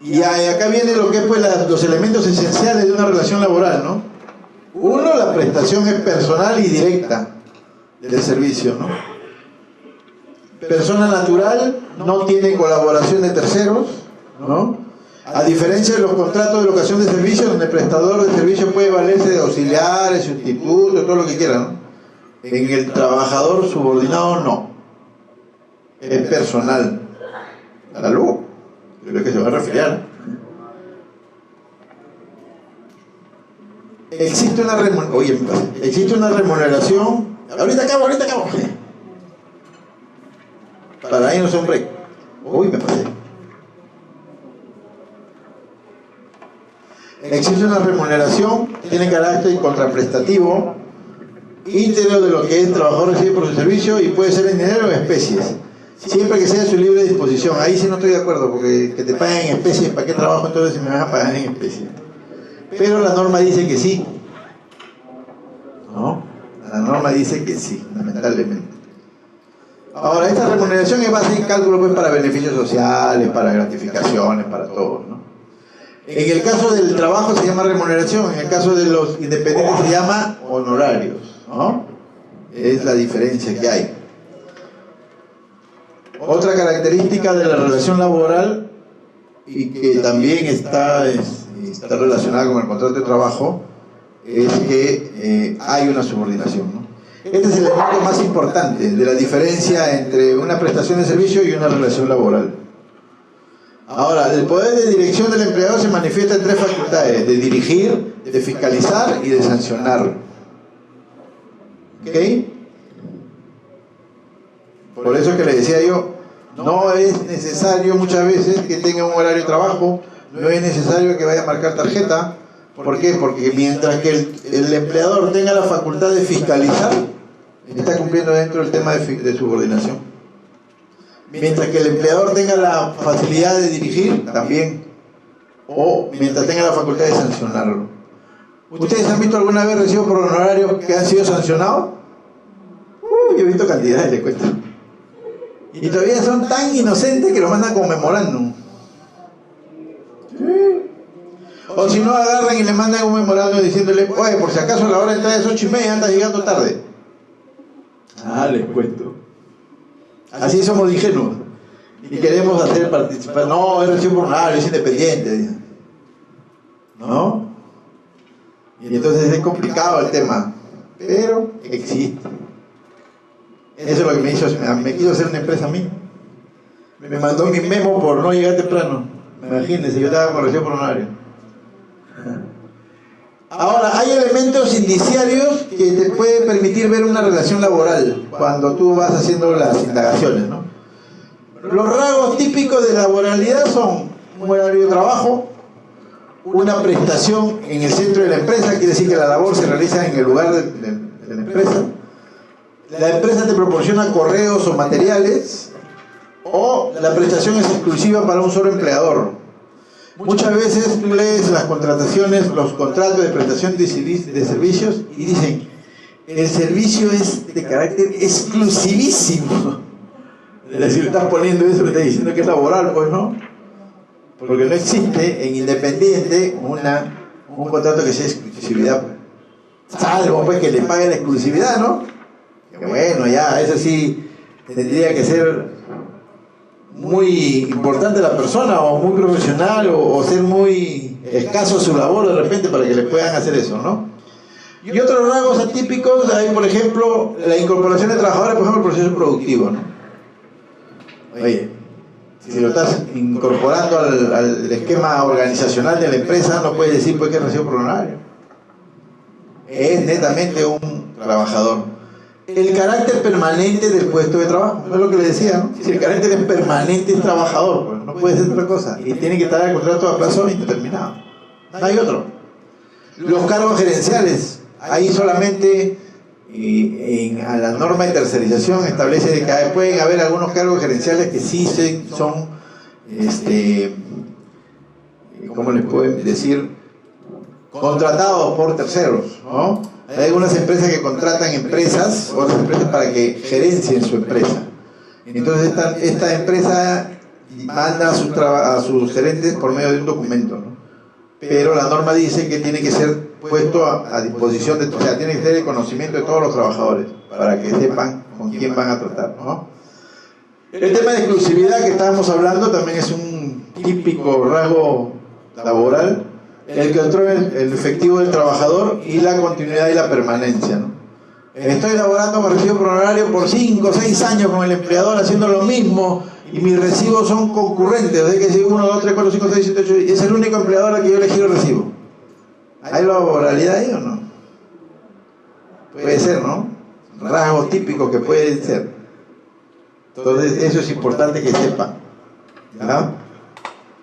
Y acá viene lo que es pues, los elementos esenciales de una relación laboral, ¿no? Uno, la prestación es personal y directa del servicio, ¿no? Persona natural no tiene colaboración de terceros, ¿no? A diferencia de los contratos de locación de servicios, donde el prestador de servicio puede valerse de auxiliares, sustitutos, todo lo que quiera, ¿no? En el trabajador subordinado no. Es personal. A la luz. Creo que se va a referir. Existe una remuneración. Ahorita acabo. Para ahí no son break. Uy, me pasé. Existe una remuneración, tiene carácter contraprestativo, íntegro de lo que el trabajador recibe por su servicio y puede ser en dinero o en especies. Siempre que sea a su libre disposición. Ahí sí no estoy de acuerdo, porque que te paguen en especies, ¿para qué trabajo entonces si me van a pagar en especies? Pero la norma dice que sí. ¿No? La norma dice que sí, lamentablemente. Ahora, esta remuneración es base en cálculo pues, para beneficios sociales, para gratificaciones, para todo, ¿no? En el caso del trabajo se llama remuneración, en el caso de los independientes se llama honorarios, ¿no? Es la diferencia que hay. Otra característica de la relación laboral y que también está relacionada con el contrato de trabajo es que hay una subordinación, ¿no? Este es el elemento más importante de la diferencia entre una prestación de servicio y una relación laboral. Ahora, el poder de dirección del empleador se manifiesta en tres facultades: de dirigir, de fiscalizar y de sancionar. ¿Ok? Por eso que le decía yo, no es necesario muchas veces que tenga un horario de trabajo, no es necesario que vaya a marcar tarjeta. ¿Por qué? Porque mientras que el empleador tenga la facultad de fiscalizar, está cumpliendo dentro del tema de subordinación. Mientras que el empleador tenga la facilidad de dirigir, también. O mientras tenga la facultad de sancionarlo. ¿Ustedes han visto alguna vez recibo por honorarios que han sido sancionados? Yo he visto cantidades, les cuento. Y todavía son tan inocentes que los mandan con memorándum. O si no, agarran y le mandan un memorándum diciéndole: oye, por si acaso a la hora de entrar es 8:30, andas llegando tarde. Les cuento. Así somos ingenuos. Y queremos hacer participar. No, es recibo por honorario, es independiente. ¿No? Y entonces es complicado el tema. Pero existe. Eso es lo que me quiso hacer una empresa a mí. Me mandó mi memo por no llegar temprano. Imagínense, yo estaba con recibo por honorario. Ahora, hay elementos indiciarios que te pueden permitir ver una relación laboral cuando tú vas haciendo las indagaciones, ¿no? Los rasgos típicos de laboralidad son un horario de trabajo, una prestación en el centro de la empresa, quiere decir que la labor se realiza en el lugar de la empresa. La empresa te proporciona correos o materiales, o la prestación es exclusiva para un solo empleador. Muchas veces tú lees las contrataciones, los contratos de prestación de servicios y dicen: el servicio es de carácter exclusivísimo. Es decir, le estás poniendo eso, le estás diciendo que es laboral, pues no. Porque no existe en independiente un contrato que sea exclusividad. Salvo pues que le pague la exclusividad, ¿no? Que bueno, ya, eso sí tendría que ser muy importante la persona, o muy profesional, o ser muy escaso su labor de repente para que le puedan hacer eso, ¿no? Y otros rasgos atípicos hay, por ejemplo, la incorporación de trabajadores, por ejemplo, el proceso productivo, ¿no? Oye, si lo estás incorporando al esquema organizacional de la empresa, no puedes decir pues que es recibo por honorario. Es netamente un trabajador. El carácter permanente del puesto de trabajo, no es lo que le decía, ¿no? Si el carácter es permanente, es trabajador, pues no puede ser otra cosa. Y tiene que estar el contrato a plazo indeterminado. No hay otro. Los cargos gerenciales, ahí solamente a la norma de tercerización establece que pueden haber algunos cargos gerenciales que sí son, ¿cómo les puedo decir? Contratados por terceros, ¿no? Hay algunas empresas que contratan otras empresas para que gerencien su empresa. Entonces esta empresa y manda a sus gerentes por medio de un documento, ¿no? Pero la norma dice que tiene que ser puesto a disposición de, o sea, tiene que ser el conocimiento de todos los trabajadores para que sepan con quién van a tratar, ¿no? El tema de exclusividad que estábamos hablando también es un típico rasgo laboral, el control el efectivo del trabajador y la continuidad y la permanencia, ¿no? Estoy laborando, me recibo por horario por 5 o 6 años con el empleador haciendo lo mismo y mis recibos son concurrentes, o sea que si 1, 2, 3, 4, 5, 6, 7, 8, es el único empleador al que yo le giro el recibo. ¿Hay laboralidad ahí o no? Puede ser, ¿no? Rasgos típicos que pueden ser. Entonces eso es importante que sepan, ¿ya?